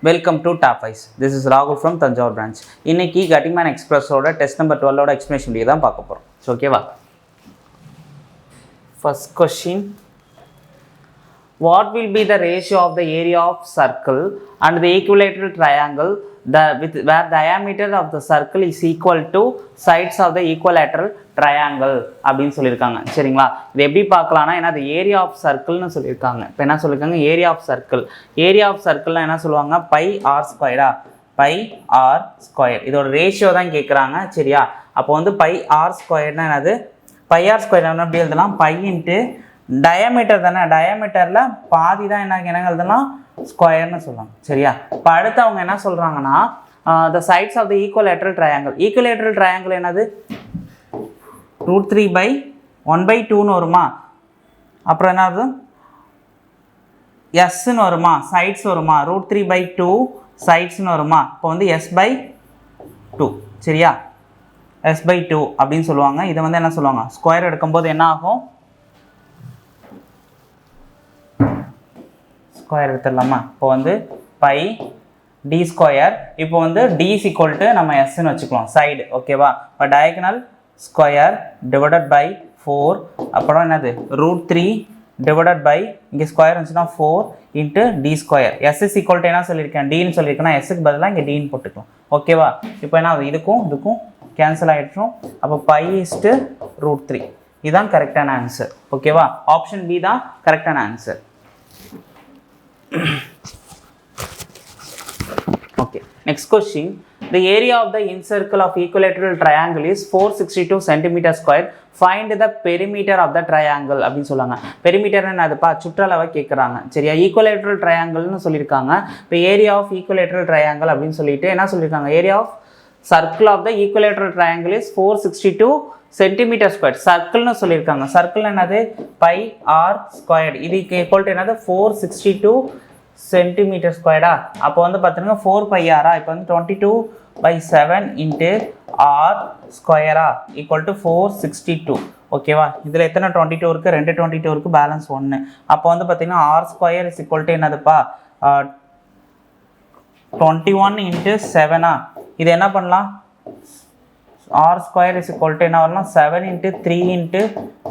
Welcome to Top Ice. This is Rahul from Tanjore branch. இன்னைக்கு Guttingman Express ஓட test number 12 ஓட explanation video தான் பார்க்க போறோம். ஸோ ஓகேவா? First question. What will be the ratio of the area of circle and the equilateral triangle where diameter of the circle is equal to sides of the equilateral triangle அப்படின்னு சொல்லியிருக்காங்க. சரிங்களா? இது எப்படி பார்க்கலாம்னா ஏன்னா அது ஏரியா ஆஃப் சர்க்கிள்னு சொல்லியிருக்காங்க. இப்போ என்ன சொல்லியிருக்காங்க? Area of circle. Area of சர்க்கிள்னா என்ன சொல்லுவாங்க? பை ஆர் ஸ்கொயரா? Pi r square. இதோட ரேஷியோ தான் கேட்குறாங்க. சரியா? அப்போ வந்து பை ஆர் ஸ்கொயர்னா என்னது? பை ஆர் ஸ்கொயர் எப்படி எழுதலாம்? பை இன்ட்டு டயாமீட்டர் தானே, டயாமீட்டரில் பாதி தான் என்ன எழுதலாம்? ஸ்கொயர்னு சொல்லுவாங்க. சரியா? இப்போ அடுத்து அவங்க என்ன சொல்கிறாங்கன்னா the sides of the equilateral triangle. Equilateral triangle என்னது? √3/1/2ன்னு வருமா? அப்புறம் என்னது? எஸ்ன்னு வருமா? சைட்ஸ் வருமா? √3/2 சைட்ஸ்ன்னு வருமா? இப்போ வந்து S/2. சரியா? S/2 அப்படின்னு சொல்லுவாங்க. இதை வந்து என்ன சொல்லுவாங்க? ஸ்கொயர் எடுக்கும்போது என்ன ஆகும்? ஸ்கொயர் எடுத்துடலாமா? இப்போ வந்து பை டி ஸ்கொயர். இப்போ வந்து டி இஸ் ஈக்குவல் டு நம்ம எஸ்ன்னு வச்சுக்கலாம் சைடு. ஓகேவா? இப்போ டயகனல் ஸ்கொயர் டிவைடட் பை 4. அப்புறம் என்னது? √3 டிவைடட் பை இங்கே ஸ்கொயர் இருந்துச்சுன்னா 4 into D square. S is equal to என்ன சொல்லியிருக்கேன்? டின்னு சொல்லியிருக்கேன்னா எஸ்ஸுக்கு பதிலாக இங்கே டின்னு போட்டுக்கலாம். ஓகேவா? இப்போ என்ன ஆகுது? இதுக்கும் கேன்சல் ஆகிடுச்சோம். அப்போ பை இஸ்ட்டு √3 இதுதான் கரெக்டான ஆன்சர். ஓகேவா? ஆப்ஷன் பி தான் கரெக்டான answer. Okay, next question. The area of the incircle of equilateral triangle is 462 cm square. Find the perimeter of the triangle அப்படின்னு சொல்லுவாங்க. பெரிமீட்டர் என்னதுப்பா? சுற்றளவை கேட்குறாங்க. சரியா? ஈக்குவலேட்ரல் ட்ரையாங்கிள்னு சொல்லியிருக்காங்க. இப்போ ஏரியா ஆஃப் ஈக்குவலேட்ரல் ட்ரையாங்கிள் அப்படின்னு சொல்லிட்டு என்ன சொல்லியிருக்காங்க? Area of circle of the equilateral triangle is 462 centimetre square. சர்க்கிள்னு சொல்லியிருக்காங்க. சர்க்கிள் என்னது? Pi r square. இது ஈக்குவல் டு என்னது? 462 சென்டிமீட்டர் ஸ்கொயர்டா? அப்போ வந்து பார்த்தீங்கன்னா 4 பை ஆரா? இப்போ வந்து 22/7 இன்ட்டு ஆர் ஸ்கொயரா ஈக்குவல் டு 462. ஓகேவா? இதில் எத்தனை 22 இருக்குது? 2 22 இருக்குது, பேலன்ஸ் 1. அப்போ வந்து பார்த்தீங்கன்னா r square is equal to என்னதுப்பா? 21 இன்ட்டு 7. இது என்ன பண்ணலாம்? R square is equal to என்ன வரலாம்? 7 இன்ட்டு 3 இன்ட்டு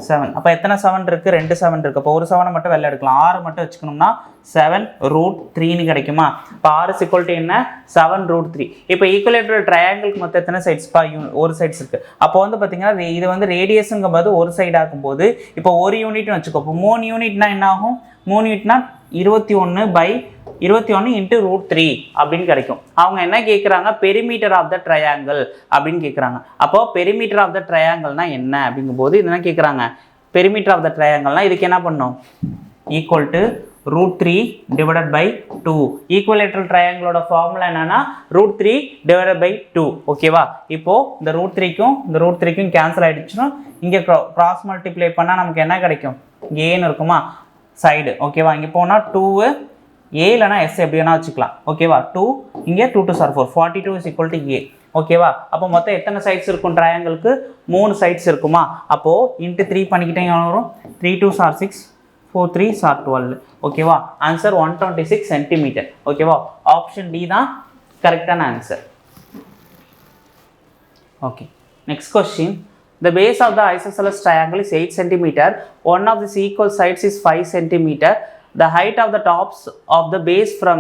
7. அப்போ எத்தனை 7 இருக்குது? 2 7 இருக்குது. அப்போ ஒரு 7 மட்டும் வெளில எடுக்கலாம். 6 மட்டும் வச்சுக்கணும்னா 7√3ன்னு கிடைக்குமா? இப்போ ஆர் இஸ் ஈக்குவல் டு என்ன? 7√3. இப்போ ஈக்குவலேட்ரல் ட்ரையாங்கிளுக்கு மொத்தம் எத்தனை சைட்ஸ்ப்பா? ஒரு சைட்ஸ் இருக்குது. அப்போ வந்து பார்த்தீங்கன்னா இது வந்து ரேடியஸுங்கும் போது ஒரு சைடு ஆகும்போது இப்போ ஒரு யூனிட்னு வச்சுக்கோ. இப்போ 3 யூனிட்னா என்ன ஆகும்? 3 யூனிட்னா 21/21 இன்ட்டு √3 அப்படின்னு கிடைக்கும். அவங்க என்ன கேட்குறாங்க? பெரிமீட்டர் ஆஃப் த ட்ரையாங்கிள் அப்படின்னு கேட்குறாங்க. அப்போ பெரிமீட்டர் ஆஃப் த ட்ரையாங்கிள்னா என்ன அப்படிங்கும்போது இது என்ன கேட்குறாங்க? பெரிமீட்டர் ஆஃப் த ட்ரையாங்கிள்னா இதுக்கு என்ன பண்ணும்? Equal to √3 divided by 2. Equilateral ட்ரையாங்கிளோட ஃபார்முலா என்னன்னா √3 டிவைடட் பை 2. ஓகேவா? இப்போ இந்த √3க்கும் கேன்சல் ஆகிடுச்சுன்னா இங்கே கிராஸ் மல்டிப்ளை பண்ணால் நமக்கு என்ன கிடைக்கும்? ஏன்னு இருக்குமா? சைடு. ஓகேவா? இங்கே போனால் 2 ஏ இல்லைனா எஸ் எப்படி வேணா வச்சுக்கலாம். ஓகேவா? 2 இங்கே 2 2 4 42 இஸ் ஈக்குவல் டு ஏ. ஓகேவா? அப்போ மொத்தம் எத்தனை சைட்ஸ் இருக்கும்? ட்ரையாங்கிளுக்கு 3 சைட்ஸ் இருக்குமா? அப்போது இன்ட்டு 3 பண்ணிக்கிட்டே வரும். 3 2 6 4 3 12. ஓகேவா? Answer 126 centimetre. ஓகேவா? ஆப்ஷன் டி தான் கரெக்டான answer. Okay, next question. The base of the isosceles triangle is 8 cm. One of the equal sides is 5 cm. The height of the tops of the base from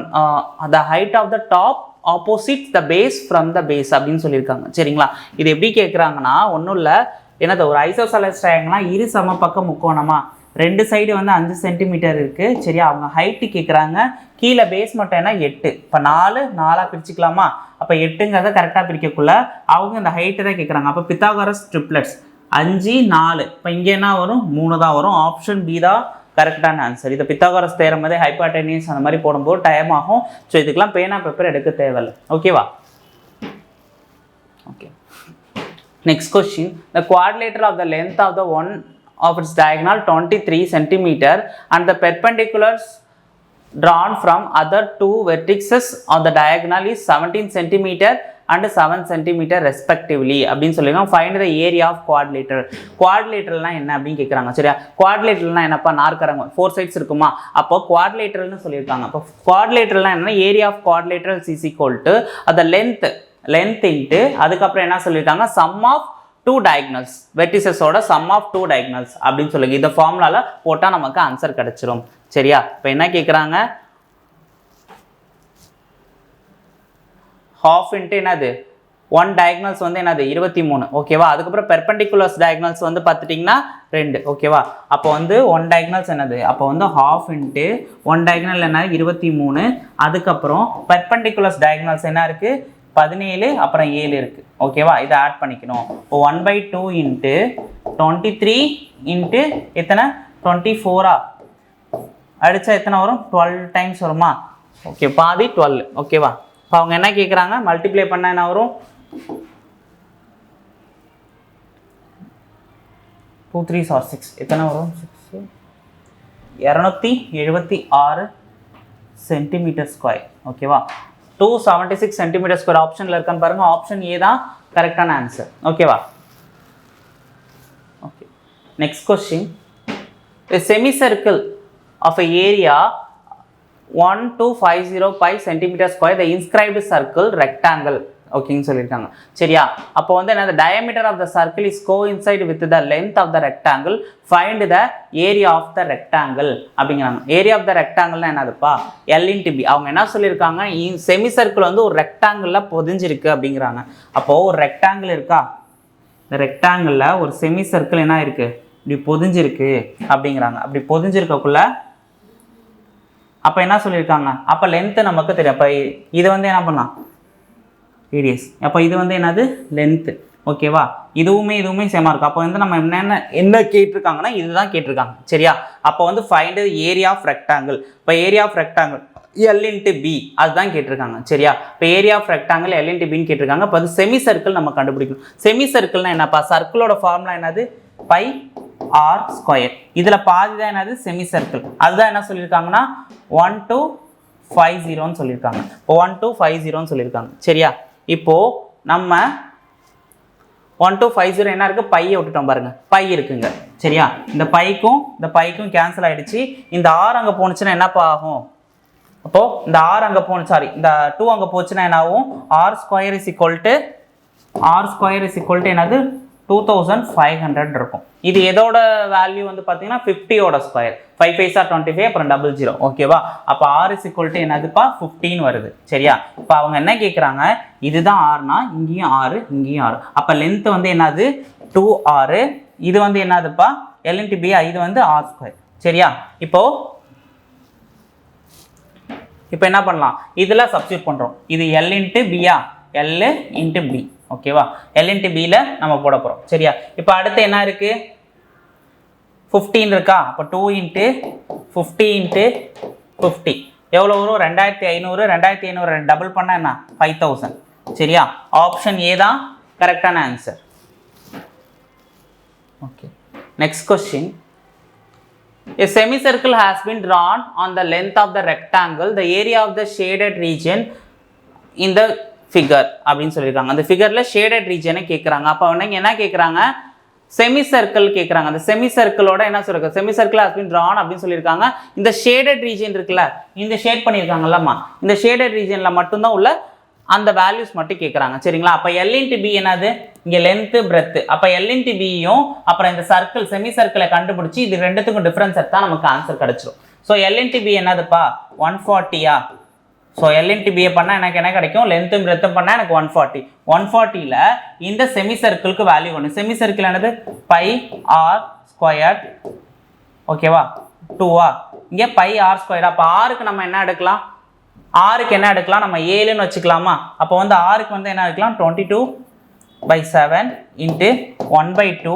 the height of the top opposite the base from the base அப்படின்னு சொல்லியிருக்காங்க. சரிங்களா? இது எப்படி கேட்குறாங்கன்னா ஒன்றும் இல்லை, என்னது? ஒரு ஐசோசெலஸ் ட்ரையாங்கிள்னா இரு சம பக்கம் முக்கோணமா 2 சைடு வந்து 5 சென்டிமீட்டர் இருக்குது. சரியா? அவங்க ஹைட்டு கேட்குறாங்க. கீழே பேஸ் மட்டும் என்ன? 8. இப்போ 4 பிரிச்சுக்கலாமா? அப்போ 8ங்கிறத கரெக்டாக பிரிக்கக்குள்ள அவங்க இந்த ஹைட்டு தான் கேட்குறாங்க. அப்போ பித்தாகரஸ் ட்ரிப்ளெட்ஸ் 5 4. இப்போ இங்கே என்ன வரும்? 3 தான் வரும். ஆப்ஷன் பி தான் கரெக்டான ஆன்சர். இதை பித்தாகரஸ் தேரம் மாதிரி ஹைப்போடெனியஸ் அந்த மாதிரி போடும்போது டைம் ஆகும். ஸோ இதுக்கெல்லாம் பேனா பேப்பர் எடுக்க தேவையில்லை. ஓகேவா? Okay, next question. The quadrilateral of the length of the one of its diagonal 23 cm and the perpendiculars drawn from other two vertices on the diagonal is 17 cm and 7 centimeter respectively அப்படின்னு சொல்லிருக்காங்க. find the area of quadrilateral. quadrilateralனா என்ன அப்படின்னு கேக்குறாங்க. சரியா, quadrilateralனா என்னப்பா, நாற்கரம் 4 sides இருக்குமா, அப்போ quadrilateralனு சொல்லிருக்காங்க. அப்போ quadrilateralனா என்ன, area of quadrilateral is equal to the length into அதுக்கப்புறம் என்ன சொல்லிருக்காங்க, sum of 2 diagonals, vertices ஓட sum of 2 diagonals அப்படின்னு சொல்லுங்க. இந்த ஃபார்முலால போட்டா நமக்கு ஆன்சர் கிடைச்சிரும். சரியா, இப்போ என்ன கேக்குறாங்க, half into என்னது 1 diagonals வந்து என்னது 23. ஓகேவா, அதுக்கப்புறம் perpendiculars diagonals வந்து பார்த்துட்டிங்கன்னா 2. ஓகேவா, அப்போ வந்து 1 diagonals என்னது, அப்போ வந்து half into 1 diagonal என்ன 23, அதுக்கப்புறம் perpendiculars diagonals என்ன இருக்கு 17, அப்புறம் 7 இருக்கு. ஓகேவா, இதை ஆட் பண்ணிக்கணும். 1/2 into 23 into எத்தனை 24 அடிச்சா எத்தனை வரும், 12 டைம்ஸ் வருமா. ஓகே, பாதி 12. ஓகேவா, இப்போ அவங்க என்ன கேட்குறாங்க, மல்டிப்ளை பண்ண என்ன வரும், 2 3s are 6, எத்தனை வரும் 6, 276 சென்டிமீட்டர் ஸ்கொயர். ஓகேவா, 276 சென்டிமீட்டர் ஸ்கொயர் ஆப்ஷனில் இருக்கான்னு பாருங்க. ஆப்ஷன் ஏ தான் கரெக்டான ஆன்சர். ஓகேவா, okay. Next question, a semicircle of a area 1250 centimeter square, the inscribed circle rectangle. ஓகேன்னு சொல்லியிருக்காங்க. சரியா, அப்போ வந்து என்ன, the diameter of the circle is coincide with the length of the rectangle, find the area of the rectangle அப்படிங்கிறாங்க. Area of the ரெக்டாங்கிள்னா என்னதுப்பா, L into B. அவங்க என்ன சொல்லியிருக்காங்க, செமி சர்க்கிள் வந்து ஒரு ரெக்டாங்கிளில் பொதிஞ்சிருக்கு அப்படிங்கிறாங்க. அப்போது ஒரு ரெக்டாங்கிள் இருக்கா, இந்த ரெக்டாங்கிளில் ஒரு செமி சர்க்கிள் என்ன இருக்குது, இப்படி பொதிஞ்சிருக்கு அப்படிங்கிறாங்க. அப்படி பொதிஞ்சிருக்கக்குள்ள அப்போ என்ன சொல்லியிருக்காங்க, அப்போ லென்த்து நமக்கு தெரியும். அப்போ இது வந்து என்ன பண்ணலாம், ரேடியஸ். அப்போ இது வந்து என்னது லென்த்து. ஓகேவா, இதுவுமே சேமாக இருக்கும். அப்போ வந்து நம்ம என்ன கேட்டிருக்காங்கன்னா இதுதான் கேட்டிருக்காங்க. சரியா, அப்போ வந்து ஃபைண்ட் ஏரியா ஆஃப் ரெக்டாங்கிள். இப்போ area of rectangle L into B அதுதான் கேட்டிருக்காங்க. சரியா, இப்போ area of rectangle L into Bன்னு கேட்டிருக்காங்க. இப்போ வந்து செமி சர்க்கிள் நம்ம கண்டுபிடிக்கணும். செமி சர்க்கிள்னா என்னப்பா, சர்க்கிளோட ஃபார்முலா என்னது, பை ஆர் ஸ்கொயர். இதில் பாதி தான் என்னது செமி சர்க்கிள். அதுதான் என்ன சொல்லியிருக்காங்கன்னா 1250ன்னு சொல்லியிருக்காங்க. இப்போ 1250ன்னு சொல்லியிருக்காங்க. சரியா, இப்போது நம்ம 1250 என்ன இருக்குது, பையை விட்டுட்டோம் பாருங்க, பை இருக்குங்க. சரியா, இந்த பைக்கும் கேன்சல் ஆகிடுச்சு. இந்த ஆர் அங்கே போணுச்சுன்னா என்னப்பா ஆகும், அப்போது இந்த ஆர் அங்கே போகணும், சாரி இந்த 2 அங்கே போச்சுன்னா என்ன ஆகும், R square is equal to என்னது 2500 இருக்கும். இது எதோட வேல்யூ வந்து பார்த்தீங்கன்னா 50ோட ஸ்கொயர், 5 5 are 25, அப்புறம் 00. ஓகேவா, அப்போ ஆர் இஸ் ஈக்குவல் டு என்னதுப்பா 15 வருது. சரியா, இப்போ அவங்க என்ன கேட்குறாங்க, இதுதான் ஆர்னா இங்கேயும் 6 இங்கேயும் 6, அப்போ லென்த் வந்து என்னது 2r, இது வந்து என்னதுப்பா L into B, இது வந்து ஆர் ஸ்கொயர். சரியா, இப்போ என்ன பண்ணலாம், இதில் சப்ஸ்டியூட் பண்ணுறோம். இது L into B-யா, L into B. ஓகேவா, L into B ல நம்ம போட போகிறோம். சரியா, இப்போ அடுத்து என்ன இருக்குது, 15 இருக்கா, அப்போ 2 into 50 into 50 எவ்வளோ வரும், 2500. 2500 டபுள் பண்ணால் என்ன 5000. சரியா, ஆப்ஷன் ஏ தான் கரெக்டான answer. Okay, next question, a semicircle has been drawn on the length of the rectangle, the area of the shaded region in the figure அப்படின்னு சொல்லியிருக்காங்க. அந்த ஃபிகரில் ஷேடட் ரீஜனை கேட்குறாங்க. அப்போ என்ன கேட்குறாங்க, செமி சர்க்கிள் கேட்குறாங்க. அந்த செமி சர்க்கிளோட என்ன சொல்லிருக்காங்க, semi circle has been drawn அப்படின்னு சொல்லியிருக்காங்க. இந்த ஷேடட் ரீஜன் இருக்குல்ல, இந்த ஷேட் பண்ணியிருக்காங்கல்லம்மா, இந்த ஷேடட் ரீஜனில் மட்டும்தான் உள்ள அந்த வேல்யூஸ் மட்டும் கேட்குறாங்க. சரிங்களா, அப்போ L into B என்னது, இங்கே லென்த்து பிரெத்து. அப்போ L into Bயும் அப்புறம் இந்த சர்க்கிள் செமி சர்க்கிளை கண்டுபிடிச்சி இது ரெண்டுத்துக்கும் டிஃப்ரென்ஸ் எடுத்தால் நமக்கு ஆன்சர் கிடச்சிரும். ஸோ L into B என்னதுப்பா 140யா. ஸோ L into B பண்ணால் எனக்கு என்ன கிடைக்கும், லென்த்தும் பிரெத்தும் பண்ணால் எனக்கு 140. 140ல் இந்த செமி சர்க்கிளுக்கு வேல்யூ ஒன்று. செமி சர்க்கிள் என்னது பை ஆர் ஸ்கொயர். ஓகேவா, 2ஆ, இங்கே பை ஆர் ஸ்கொயர். அப்போ ஆருக்கு நம்ம என்ன எடுக்கலாம், ஆருக்கு என்ன எடுக்கலாம், நம்ம 7ன்னு வச்சுக்கலாமா. அப்போ வந்து ஆருக்கு வந்து என்ன எடுக்கலாம், 22/7 இன்ட்டு 1/2.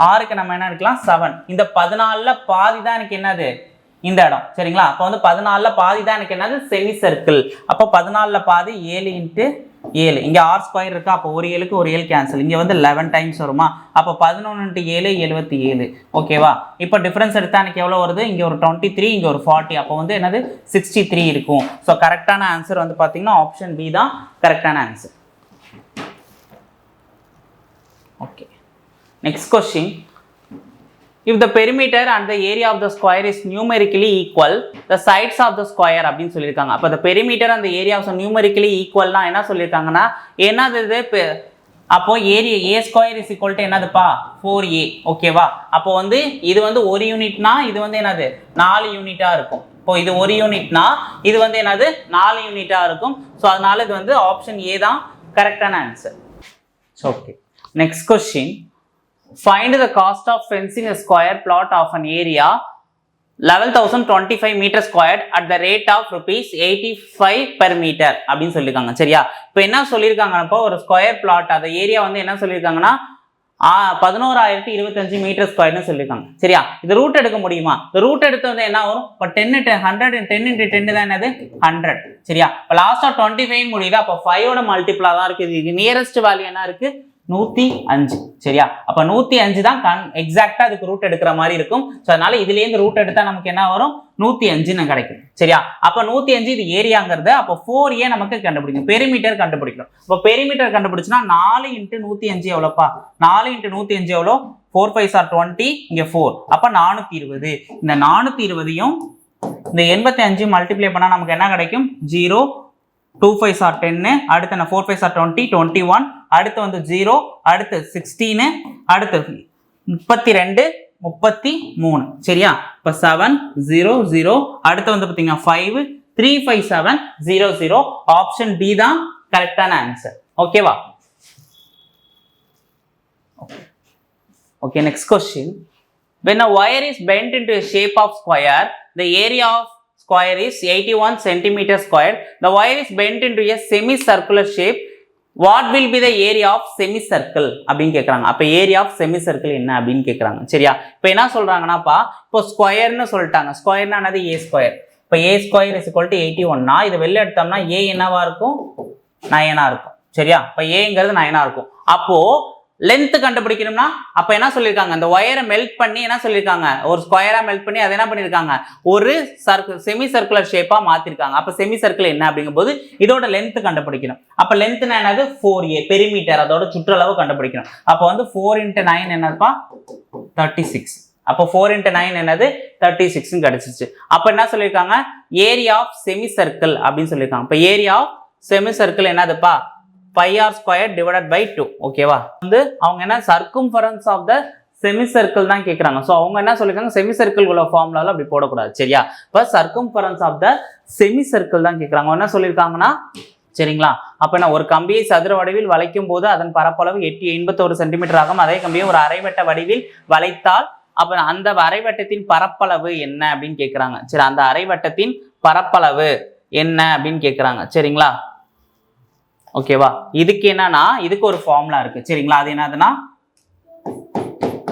ஆருக்கு நம்ம என்ன எடுக்கலாம் 7. இந்த 14ல் பாதி தான் எனக்கு என்னது இந்த இடம். சரிங்களா, அப்போ வந்து 14ல் பாதி தான் எனக்கு என்னது செமி சர்க்கிள். அப்போ 14ல் பாதி 7 இன்ட்டு 7. இங்கே ஆர் ஸ்கொயர் இருக்கா, அப்போ ஒரு 7க்கு ஒரு 7 கேன்சல். இங்கே வந்து 11 டைம்ஸ் வருமா, அப்போ 11 இன்ட்டு 7 77. ஓகேவா, இப்போ டிஃப்ரென்ஸ் எடுத்தால் எனக்கு எவ்வளோ வருது, இங்கே ஒரு 23, இங்கே ஒரு 40. அப்போ வந்து என்னது 63 இருக்கும். ஸோ கரெக்டான ஆன்சர் வந்து பார்த்தீங்கன்னா ஆப்ஷன் பி தான் கரெக்டான answer. Okay, next question. If the perimeter and the area of the square is numerically equal, the sides of the square அப்படின்னு சொல்லியிருக்காங்க. அப்போ the perimeter and the area of numerically equalனா என்ன சொல்லியிருக்காங்கன்னா, என்னது அப்போ area a square is equal to என்னதுப்பா 4a. ஓகேவா? அப்போ வந்து இது வந்து ஒரு யூனிட்னா இது வந்து என்னது 4 யூனிட்டா இருக்கும். இப்போ இது ஒரு யூனிட்னா இது வந்து என்னது 4 யூனிட்டா இருக்கும். ஸோ அதனால இது வந்து ஆப்ஷன் ஏ தான் கரெக்டான answer. Okay, next question. Find the cost of fencing a square plot of an area 11,025 meter squared at the rate of rupees 85 per meter அப்படின்னு சொல்லியிருக்காங்க. சரியா? இப்போ என்ன சொல்லியிருக்காங்கப்போ ஒரு ஸ்கொயர் பிளாட் அந்த ஏரியா வந்து என்ன சொல்லியிருக்காங்கன்னா 11,025 மீட்டர் ஸ்கொயர்னு சொல்லியிருக்காங்க. சரியா? இது ரூட் எடுக்க முடியுமா? இந்த ரூட் எடுத்து வந்து என்ன வரும்? இப்போ 10 தான் என்னது 100. சரியா? இப்போ லாஸ்டா 25 முடியுது. அப்போ 5ஓட மல்டிப்ளா தான் இருக்குது. இது நியரஸ்ட் வேல்யூ என்ன இருக்கு? 105. சரியா? அப்ப 105 தான் எக்ஸாக்டா அதுக்கு ரூட் எடுக்கிற மாதிரி இருக்கும். ஸோ அதனால இதுல இருந்து ரூட் எடுத்தா நமக்கு என்ன வரும்? 105 கிடைக்கும். சரியா? அப்ப 105 இது ஏரியாங்கிறது. அப்போ 4a நமக்கு கண்டுபிடிக்கும். பெரிமீட்டர் கண்டுபிடிக்கணும். இப்போ பெரிமீட்டர் கண்டுபிடிச்சுன்னா 4 × 105 எவ்வளோப்பா? 4 × 105 எவ்வளோ? 4 5 are 20, இங்க 4. அப்ப 420. இந்த 420யும் இந்த 85 மல்டிப்ளை பண்ணா நமக்கு என்ன கிடைக்கும்? 0. 2 5 are 10, அடுத்து 4 5 are 20, 21, அடுத்து வந்து 0, அடுத்து 16, அடுத்து 32, 33. சரியா? இப்போ 7 0 0, அடுத்து வந்து பார்த்தீங்கன்னா 5 3 5 7 0 0. ஆப்ஷன் டி தான் கரெக்டான ஆன்சர். ஓகேவா? Okay, next question. When a wire is bent into a shape of square, the area of square is 81 centimeter squared. The wire is bent into a semicircular shape. What will be the area of semicircle அப்படின்னு கேட்குறாங்க. அப்போ area of செமிசர்க்கிள் என்ன அப்படின்னு கேட்குறாங்க. சரியா? இப்போ என்ன சொல்றாங்கன்னாப்பா, இப்போ ஸ்கொயர்னு சொல்லிட்டாங்க. ஸ்கொயர்னா என்னது? ஏ ஸ்கொயர். இப்போ ஏ ஸ்கொயர் இஸ் ஈக்குவல் டு 81னா இது வெளில எடுத்தோம்னா ஏ என்னவா இருக்கும்? 9ஆ இருக்கும். சரியா? இப்போ ஏங்கிறது 9ஆ இருக்கும். அப்போ லென்த் கண்டுபிடிக்கணும்னா அப்ப என்ன சொல்லியிருக்காங்க? அந்த ஒயரை மெல்ட் பண்ணி என்ன சொல்லியிருக்காங்க? ஒரு ஸ்கொயரா மெல்ட் பண்ணி அதை என்ன பண்ணிருக்காங்க? ஒரு செமி சர்க்குலர் ஷேப்பா மாத்திருக்காங்க. அப்ப செமி சர்க்கிள் என்ன அப்படிங்கும்போது இதோட லென்த் கண்டுபிடிக்கணும். அப்ப லென்த்னா என்னது? 4a. பெரிமீட்டர் அதோட சுற்றளவு கண்டுபிடிக்கணும். அப்ப வந்து 4 × 9 என்னதுப்பா? 36. அப்போ 4 × 9 என்னது? 36 கிடைச்சிச்சு. அப்ப என்ன சொல்லியிருக்காங்க? ஏரியா ஆஃப் செமி சர்க்கிள் அப்படின்னு சொல்லியிருக்காங்க. இப்ப ஏரியா ஆஃப் செமி சர்க்கிள் என்னதுப்பா? pi r squared divided by 2. ஓகேவா? வந்து அவங்க என்ன circumference of the semicircle தான் கேக்குறாங்க. சோ அவங்க என்ன சொல்லிருக்காங்க? semicircle உள்ள ஃபார்முலால அப்படி போட கூடாது. சரியா? இப்ப circumference of the semicircle தான் கேக்குறாங்க. என்ன சொல்லிருக்காங்கன்னா, சரிங்களா? அப்ப நான் ஒரு கம்பியை சதுர வடிவில் வளைக்கும் போது அதன் பரப்பளவு 81 சென்டிமீட்டர் ஆகும். அதே கம்பியை ஒரு அரைவட்ட வடிவில் வளைத்தால் அப்ப அந்த அரைவட்டத்தின் பரப்பளவு என்ன அப்படின்னு கேக்குறாங்க. சரி, அந்த அரைவட்டத்தின் பரப்பளவு என்ன அப்படின்னு கேக்குறாங்க. சரிங்களா? ஓகேவா? இதுக்கு என்னன்னா இதுக்கு ஒரு ஃபார்முலா இருக்கு. சரிங்களா? அது என்னதுன்னா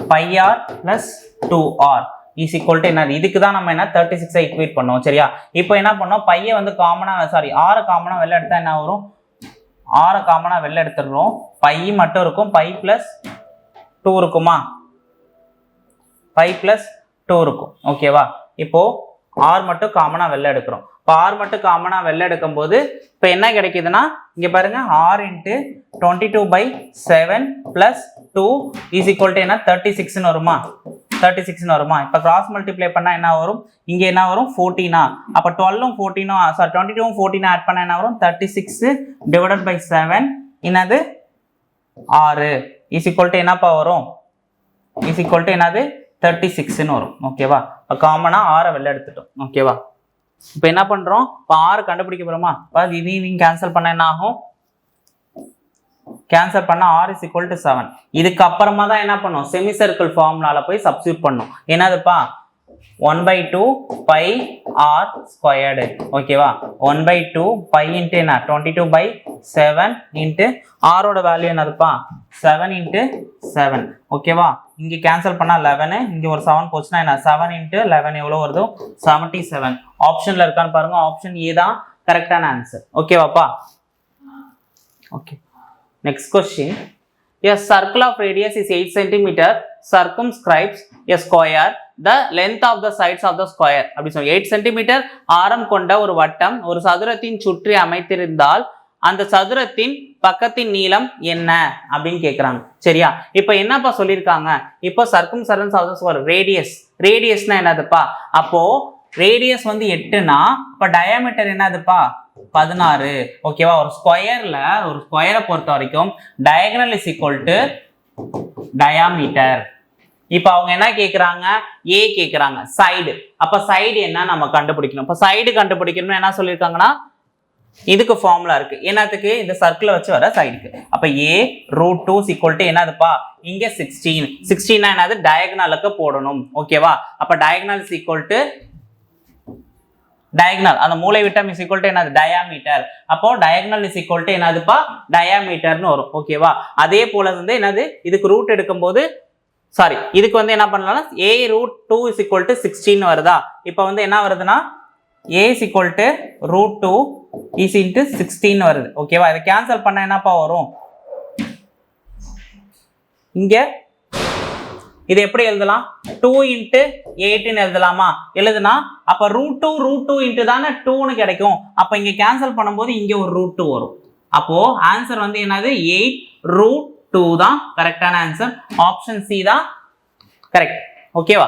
pi r plus 2r is equal to என்னது? இதுக்கு தான் நம்ம என்ன 36 ஈக்குவேட் பண்ணோம். சரியா? இப்போ என்ன பண்ணோம்? பையை வந்து காமனா r காமனா வெளில எடுத்தா என்ன வரும்? r காமனா வெளில எடுத்துறோம். பை மட்டும் இருக்கும். பை பிளஸ் 2 இருக்குமா? பை பிளஸ் 2 இருக்கும். ஓகேவா? இப்போ r மட்டும் காமனா வெளில எடுக்கிறோம். இப்போ r மட்டும் காமனா வெளில எடுக்கும் போது இப்போ என்ன கிடைக்குதுன்னா இங்க பாருங்க, r × 22/7 plus 2 is equal to என்ன? 36 வருமா? 36 வருமா? இப்போ கிராஸ் மல்டிப்ளை பண்ணா என்ன வரும்? இங்க என்ன வரும்? 14. அப்ப 12 14 22 14 ஆட் பண்ணா என்ன வரும்? 36 divided by 7 என்னது? 6 is equal to என்னப்பா வரும்? is equal to என்னது? 36 வரும். ஓகேவா? இப்போ காமனா r வெளில எடுத்துட்டோம். ஓகேவா? இப்போ என்ன பண்றோம்? இப்போ r கண்டுபிடிக்க போறோமா? இதையும் கேன்சல் பண்ண என்ன ஆகும்? கேன்சல் பண்ணா r is equal to 7. இதுக்கு அப்புறமா தான் என்ன பண்ணும்? செமி சர்க்கிள் ஃபார்முலால போய் சப்ஸ்டிட்யூட் பண்ணும். என்னதுப்பா? 1/2 pi r squared. ஓகேவா? 1/2 pi into என்ன? 22/7 into r ஓட வேல்யூ என்னதுப்பா? 7 into 7. ஓகேவா? இங்க கேன்சல் பண்ணா 11, இங்க ஒரு 7 போச்சுன்னா என்ன? 7 into 11 எவ்வளவு வருது? 77. ஆப்ஷன்ல இருக்கான்னு பாருங்க. ஆப்ஷன் ஏ தான் கரெக்டான ஆன்சர். ஓகேவாப்பா? Okay, next question. A circle of radius is 8 cm circumscribes a square. The length of the sides of the square அப்படி சொல்லி 8 cm ஆரம் கொண்ட ஒரு வட்டம் ஒரு சதுரத்தின் சுற்றி அமைத்திருந்தால் அந்த சதுரத்தின் பக்கத்தின் நீளம் என்ன அப்படின்னு கேட்குறாங்க. சரியா, இப்போ என்னப்பா சொல்லியிருக்காங்க, இப்போ சர்க்கம்ஃபரன்ஸ் ஆஃப் தி ஸ்கொயர் ரேடியஸ்னா என்னதுப்பா, அப்போ ரேடியஸ் வந்து 8னா இப்போ டயாமீட்டர் என்னதுப்பா 16. ஓகேவா, ஒரு ஸ்கொயரை பொறுத்த வரைக்கும் diagonal is equal to diameter. இப்போ அவங்க என்ன கேட்குறாங்க, ஏ கேட்குறாங்க, சைடு. அப்போ சைடு என்ன நம்ம கண்டுபிடிக்கணும். இப்போ சைடு கண்டுபிடிக்கணும்னு என்ன சொல்லியிருக்காங்கன்னா இதுக்கு ஃபார்முலா இருக்கு. என்னத்துக்கு, இந்த சர்க்கிளை வச்சு வர சைடுக்கு. அப்ப a √2 = என்னதுப்பா, இங்க 16 என்னது டயகனலுக்கு போடணும். ஓகேவா, அப்ப diagonal is equal to diagonal, அந்த மூலை விட்டம் இஸ் ஈக்குவல் டு என்னது டயாமீட்டர். அப்போ டயகனல் இஸ் ஈக்குவல் டு என்னதுப்பா டயாமீட்டர்னு வரும். ஓகேவா, அதே போல வந்து என்னது இதுக்கு ரூட் எடுக்கும்போது இதுக்கு வந்து என்ன பண்ணலாம், a √2 = 16 வருதா. இப்போ வந்து என்ன வருதுன்னா a = √2 × 16 வருது. ஓகேவா, இதை கேன்சல் பண்ண என்னப்பா வரும், இங்க இது எப்படி எழுதலாம், 2 × 8 எழுதலாமா, எழுதுனா அப்ப √2 தானே 2ன்னு கிடைக்கும். அப்ப இங்க கேன்சல் பண்ணும்போது இங்க ஒரு √2 வரும். அப்போ ஆன்சர் வந்து என்னது 8√2 தான் கரெக்டான ஆன்சர். ஆப்ஷன் சி தான் கரெக்ட். ஓகேவா,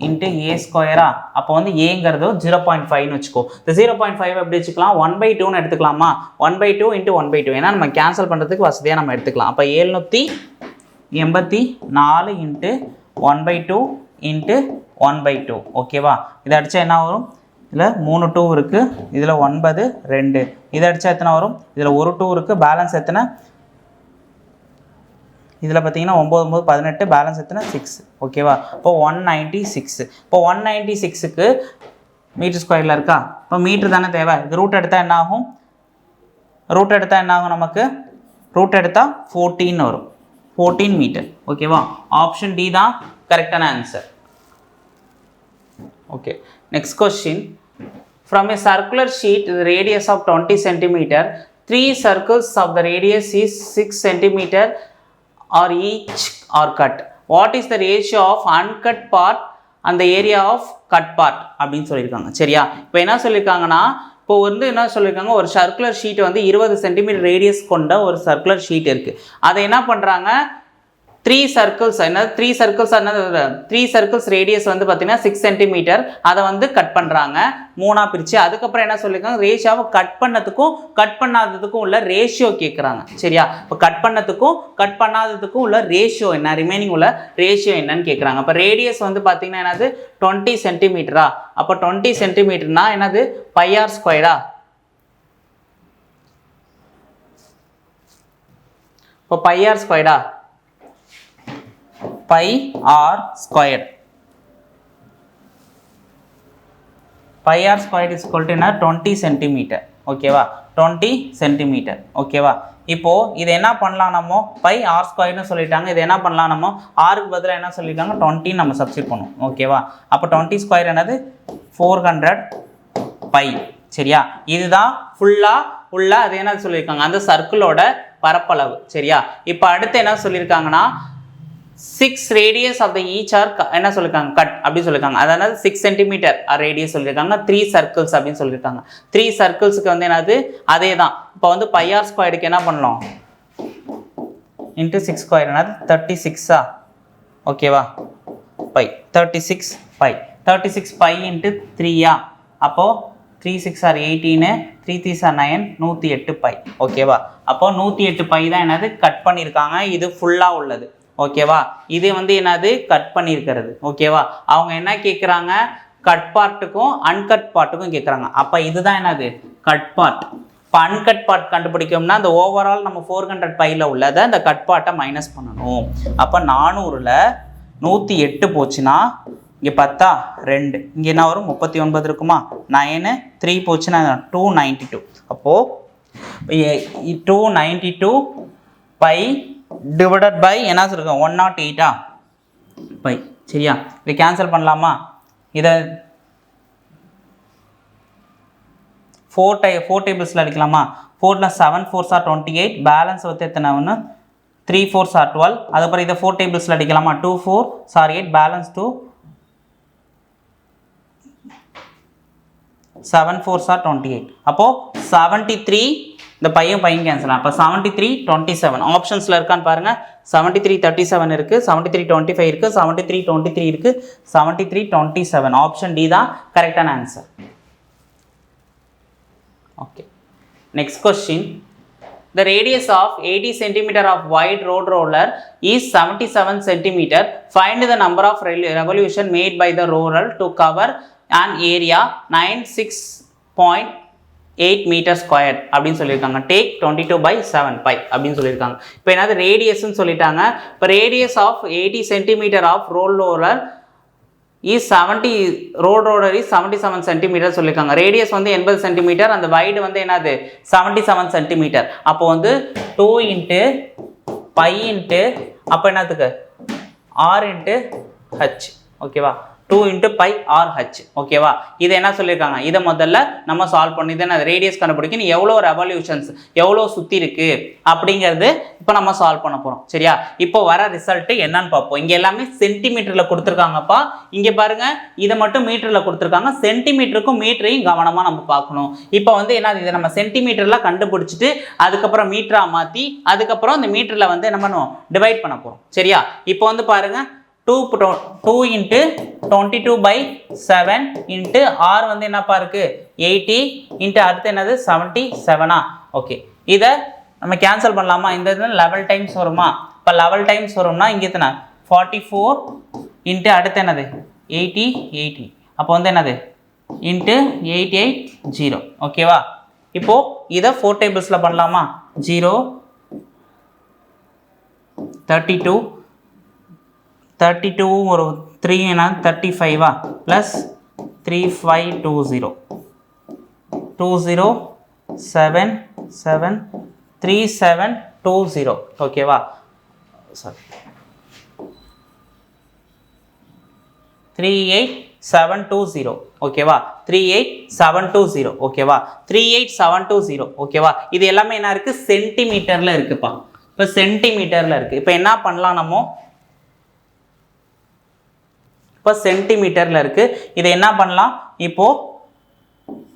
இன்ட்டு a ஸ்கொயரா, அப்போ வந்து ஏங்கிறது 0.5ன்னு வச்சுக்கோ. இந்த 0.5 எப்படி வச்சுக்கலாம், 1/2ன்னு எடுத்துக்கலாமா, 1/2 × 1/2, ஏன்னா நம்ம கேன்சல் பண்ணுறதுக்கு வசதியாக நம்ம எடுத்துக்கலாம். அப்போ 784 × 1/2 × 1/2. ஓகேவா, இதை அடித்தா என்ன வரும், இதில் 3 2 இருக்குது, இதில் 9 2, இதை அடித்தா எத்தனை வரும், இதில் ஒரு 2 இருக்குது, பேலன்ஸ் எத்தனை, இதில் பார்த்தீங்கன்னா 9 9 18, பேலன்ஸ் எத்தனை 6. ஓகேவா, இப்போ 196. இப்போ 196க்கு மீட்டர் ஸ்கொயரில் இருக்கா, இப்போ மீட்டர் தானே தேவை. இது ரூட் எடுத்தால் என்ன ஆகும், நமக்கு ரூட் எடுத்தால் 14 வரும், 14 மீட்டர். ஓகேவா, ஆப்ஷன் டி தான் கரெக்டான answer. Okay, next question. From a circular sheet, the radius of 20 cm, 3 circles of the radius is 6 cm or each are cut. What is the ratio of uncut part and the area of cut part அப்படின்னு சொல்லியிருக்காங்க. சரியா, இப்போ என்ன சொல்லியிருக்காங்கன்னா, இப்போ வந்து என்ன சொல்லியிருக்காங்க, ஒரு சர்க்குலர் ஷீட் வந்து 20 சென்டிமீட்டர் ரேடியஸ் கொண்ட ஒரு சர்க்குலர் ஷீட் இருக்குது. அதை என்ன பண்ணுறாங்க, 3 சர்க்கிள்ஸ் ரேடியஸ் வந்து பார்த்தீங்கன்னா 6 சென்டிமீட்டர், அதை வந்து கட் பண்ணுறாங்க, 3ஆக பிரித்து. அதுக்கப்புறம் என்ன சொல்லியிருக்காங்க, ரேஷியோவை கட் பண்ணதுக்கும் கட் பண்ணாததுக்கும் உள்ள ரேஷியோ கேட்குறாங்க. சரியா, இப்போ கட் பண்ணதுக்கும் கட் பண்ணாததுக்கும் உள்ள ரேஷியோ என்ன, ரிமைனிங் உள்ள ரேஷியோ என்னன்னு கேட்குறாங்க. இப்போ ரேடியஸ் வந்து பார்த்தீங்கன்னா என்னது 20 சென்டிமீட்டரா, அப்போ 20 சென்டிமீட்டர்னா என்னது πr². இப்போ πr², πr² is equal to 20 centimetre. ஓகேவா, 20 சென்டிமீட்டர். ஓகேவா, இப்போ இது என்ன பண்ணலாம், நம்ம πr² சொல்லிட்டாங்க, இது என்ன பண்ணலாம், நம்ம ஆருக்கு பதிலாக என்ன சொல்லியிருக்காங்க 20 நம்ம சப்ஸ்டிட் பண்ணுவோம். ஓகேவா, அப்போ 20² என்னது 400 π. சரியா, இதுதான் ஃபுல்லாக அது என்ன சொல்லியிருக்காங்க, அந்த சர்க்கிளோட பரப்பளவு. சரியா, இப்போ அடுத்து என்ன சொல்லியிருக்காங்கன்னா 6 radius of the each are என்ன சொல்லிருக்காங்க கட் அப்படி சொல்லிருக்காங்க. அதாவது 6 சென்டிமீட்டர் ரேடியஸ் சொல்லியிருக்காங்க. 3 சர்க்கிள்ஸ் அப்படின்னு சொல்லியிருக்காங்க. 3 சர்க்கிள்ஸுக்கு வந்து என்னது அதே தான். இப்போ வந்து πr² என்ன பண்ணலாம், இன்ட்டு 6² என்னது 36. ஓகேவா, பை 36 பை 36 பை இன்ட்டு 3. அப்போது 3 6 are 18, 3 3 are 9, 108 பை. ஓகேவா, அப்போ 108 பை தான் என்னது கட் பண்ணியிருக்காங்க. இது ஃபுல்லாக உள்ளது. ஓகேவா, இது வந்து என்னது கட் பண்ணியிருக்கிறது. ஓகேவா, அவங்க என்ன கேட்குறாங்க, கட் பார்ட்டுக்கும் அன்கட் பார்ட்டுக்கும் கேட்குறாங்க. அப்போ இதுதான் என்னது கட் பார்ட். இப்போ அன்கட் பார்ட் கண்டுபிடிக்கணும்னா அந்த ஓவரால் நம்ம 400 பையில் உள்ளதை அந்த கட் பார்ட்டை மைனஸ் பண்ணணும். அப்போ 400ல் 108 போச்சுன்னா இங்கே 10 2, இங்கே என்ன வரும் 39 இருக்குமா, 9 3 போச்சுன்னா 292. அப்போது 292 பை டிவைடட் பை என்ன சொல்லிருக்கோம் 108 பை. சரியா, இதை கேன்சல் பண்ணலாமா, இதை 4 டேபிள்ஸில் அடிக்கலாமா. 4ல் 7 4s are 28, பேலன்ஸ் வந்து எத்தனை ஒன்று 3 4s are 12. அதுக்கப்புறம் இதை 4 டேபிள்ஸில் அடிக்கலாமா. 2 4s are 8, balance 2 7 4s are 28. அப்போது 73 இந்த பையன் கேன்சல். அப்போ 73 27 ஆப்ஷன்ஸில் இருக்கான்னு பாருங்கள். 73 37 இருக்குது, 73 25 இருக்குது, 73 23 இருக்குது, 73 27. ஆப்ஷன் டி தான் கரெக்டான answer. Okay, next question. The radius of 80 cm of wide road roller is 77 cm. Find the number of revolution made by the roller to cover an area 96.8 meter squared அப்படின்னு சொல்லியிருக்காங்க. Take 22/7 pi அப்படின்னு சொல்லியிருக்காங்க. இப்போ என்னது ரேடியஸ்ன்னு சொல்லிட்டாங்க. இப்போ radius of 80 cm of road roller is 70 road roller is 77 cm சொல்லியிருக்காங்க. Radius வந்து 80 cm, அந்த வைடு வந்து என்னது 77 cm. அப்போ வந்து 2 × pi × அப்போ என்னத்துக்கு r × h. ஓகேவா, 2 × pi r h. ஓகேவா, இது என்ன சொல்லியிருக்காங்க, இதை முதல்ல நம்ம சால்வ் பண்ணி இதை ரேடியஸ் கண்டுபிடிக்கணும், எவ்வளோ ரெவல்யூஷன்ஸ் எவ்வளோ சுற்றி இருக்கு அப்படிங்கிறது இப்போ நம்ம சால்வ் பண்ண போகிறோம். சரியா, இப்போ வர ரிசல்ட் என்னன்னு பார்ப்போம். இங்கே எல்லாமே சென்டிமீட்டரில் கொடுத்துருக்காங்கப்பா. இங்கே பாருங்க, இதை மட்டும் மீட்டரில் கொடுத்துருக்காங்க. சென்டிமீட்டருக்கும் மீட்டரையும் கவனமாக நம்ம பார்க்கணும். இப்போ வந்து என்ன, இதை நம்ம சென்டிமீட்டரில் கண்டுபிடிச்சிட்டு அதுக்கப்புறம் மீட்டராக மாற்றி அதுக்கப்புறம் இந்த மீட்டரில் வந்து நம்ம டிவைட் பண்ண போகிறோம். சரியா, இப்போ வந்து பாருங்க 2 × 22/7 × r வந்து என்னப்பா இருக்கு 80 × அடுத்து என்னது 77. ஓகே, இதை நம்ம கேன்சல் பண்ணலாமா? இந்த இது 11 டைம்ஸ் வருமா? இப்போ 11 டைம்ஸ் வரும்னா இங்கே எத்தனை 44 × அடுத்து என்னது 80. அப்போ வந்து என்னது ×880. ஓகேவா, இப்போ இதை 4 டேபிள்ஸில் பண்ணலாமா? 0 32 ஒரு 3 35 ப்ளஸ் 3520 3720. ஓகேவா, சாரி 38720. ஓகேவா, 38720. ஓகேவா, 38720. ஓகேவா, இது எல்லாமே என்ன இருக்கு சென்டிமீட்டர்ல இருக்குப்பா. இப்போ சென்டிமீட்டர்ல இருக்கு. இப்போ என்ன பண்ணலாம், நம்ம இப்போ சென்டிமீட்டரில் இருக்குது. இதை என்ன பண்ணலாம், இப்போது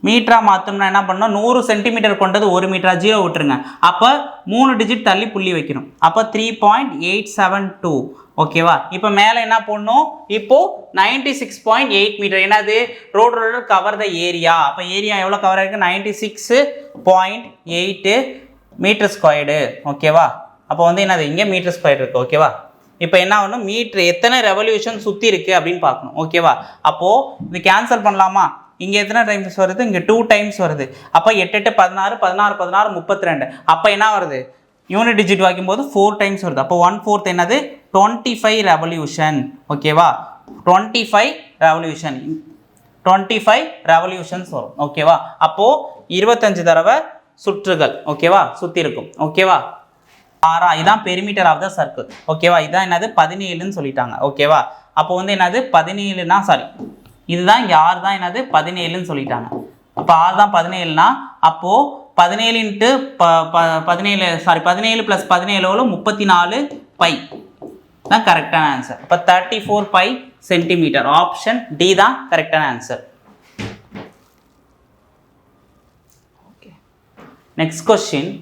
மீட்டராக மாற்றணும்னா என்ன பண்ணணும், 100 சென்டிமீட்டர் கொண்டது 1 மீட்டரா, 0 விட்டுருங்க. அப்போ 3 டிஜிட் தள்ளி புள்ளி வைக்கணும். அப்போ 3.872. ஓகேவா, இப்போ மேலே என்ன பண்ணணும், இப்போது 96.8 மீட்டர். என்னது road roller cover the area. அப்போ ஏரியா எவ்வளோ கவர் ஆயிருக்கு 96.8 மீட்டர் ஸ்கொயர்டு. ஓகேவா, அப்போ வந்து என்னது இங்கே மீட்டர் ஸ்கொயர் இருக்குது. ஓகேவா, இப்போ என்ன ஆகணும், மீட்ரு எத்தனை ரெவல்யூஷன் சுற்றி இருக்குது அப்படின்னு பார்க்கணும். ஓகேவா, அப்போது இது கேன்சல் பண்ணலாமா? இங்கே எத்தனை டைம்ஸ் வருது, இங்கே 2 டைம்ஸ் வருது. அப்போ 8 8 16 16 16 32. அப்போ என்ன வருது, யூனிட் டிஜிட் வைக்கும்போது 4 டைம்ஸ் வருது. அப்போ 1/4 என்னது 25 ரெவல்யூஷன். ஓகேவா, 25 ரெவல்யூஷன்ஸ் வரும். ஓகேவா, அப்போது 25 தடவை சுற்றுகள். ஓகேவா, சுற்றி இருக்கும். ஓகேவா, இதான் பெரிமீட்டர் ஆஃப் த சர்க்கிள். ஓகேவா, இதான் என்னது 17ன்னு சொல்லிட்டாங்க. ஓகேவா, அப்போ வந்து என்னது 17னா சாரி இதுதான் இங்கே r தான் என்னது 17ன்னு சொல்லிட்டாங்க. அப்போ r தான் 17னா அப்போது 17 × 17 சாரி 17 + 17 34 பை தான் கரெக்டான ஆன்சர். அப்போ 34 பை சென்டிமீட்டர். ஆப்ஷன் டி தான் கரெக்டான answer. Okay, next question.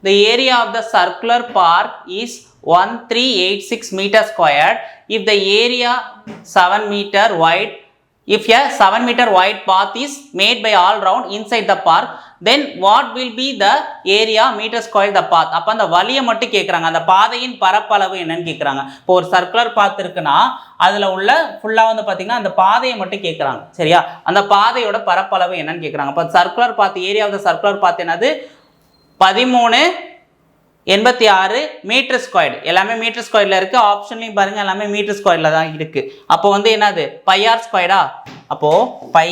The area of the circular park is 1386 meter squared. If the area 7 meter wide, if a 7 meter wide path is made by all round inside the park, then what will be the area meter square the path? அப்போ அந்த வழியை மட்டும் கேட்குறாங்க, அந்த பாதையின் பரப்பளவு என்னன்னு கேட்குறாங்க. இப்போ ஒரு சர்க்குலர் பாத் இருக்குன்னா அதில் உள்ள ஃபுல்லாக வந்து பார்த்தீங்கன்னா அந்த பாதையை மட்டும் கேட்குறாங்க. சரியா, அந்த பாதையோட பரப்பளவு என்னன்னு கேட்குறாங்க. இப்போ circular path area of the circular path என்னது 1386 மீட்டர் ஸ்கொயர்டு. எல்லாமே மீட்டர் ஸ்கொயர்ல இருக்கு. ஆப்ஷன்லையும் பாருங்க எல்லாமே மீட்டர் ஸ்கொயர்ல தான் இருக்கு. அப்போ வந்து என்னது பை ஆர் ஸ்கொயர்டா? அப்போ pi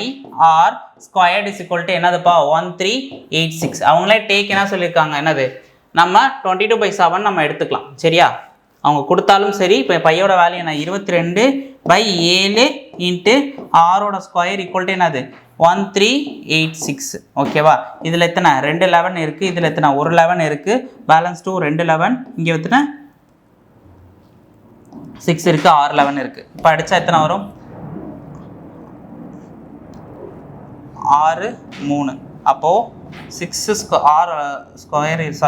r squared is equal to என்னதுப்பா 1386. அவங்களே டேக் என்ன சொல்லியிருக்காங்க, என்னது நம்ம 22/7 நம்ம எடுத்துக்கலாம். சரியா, அவங்க கொடுத்தாலும் சரி. இப்போ பையோட வேல்யூ என்ன 22/7 × ஆரோட ஸ்கொயர் ஈக்குவல் டு என்னது 1386. ஓகேவா, இதில் எத்தனை 2 11 இருக்குது, இதில் எத்தனை 1 11 இருக்குது, பேலன்ஸ் 2 2 11, இங்கே எத்தனை 6 இருக்குது, 6 11 இருக்குது. இப்போ அடித்தா எத்தனை வரும் 6 3 அப்போது r square is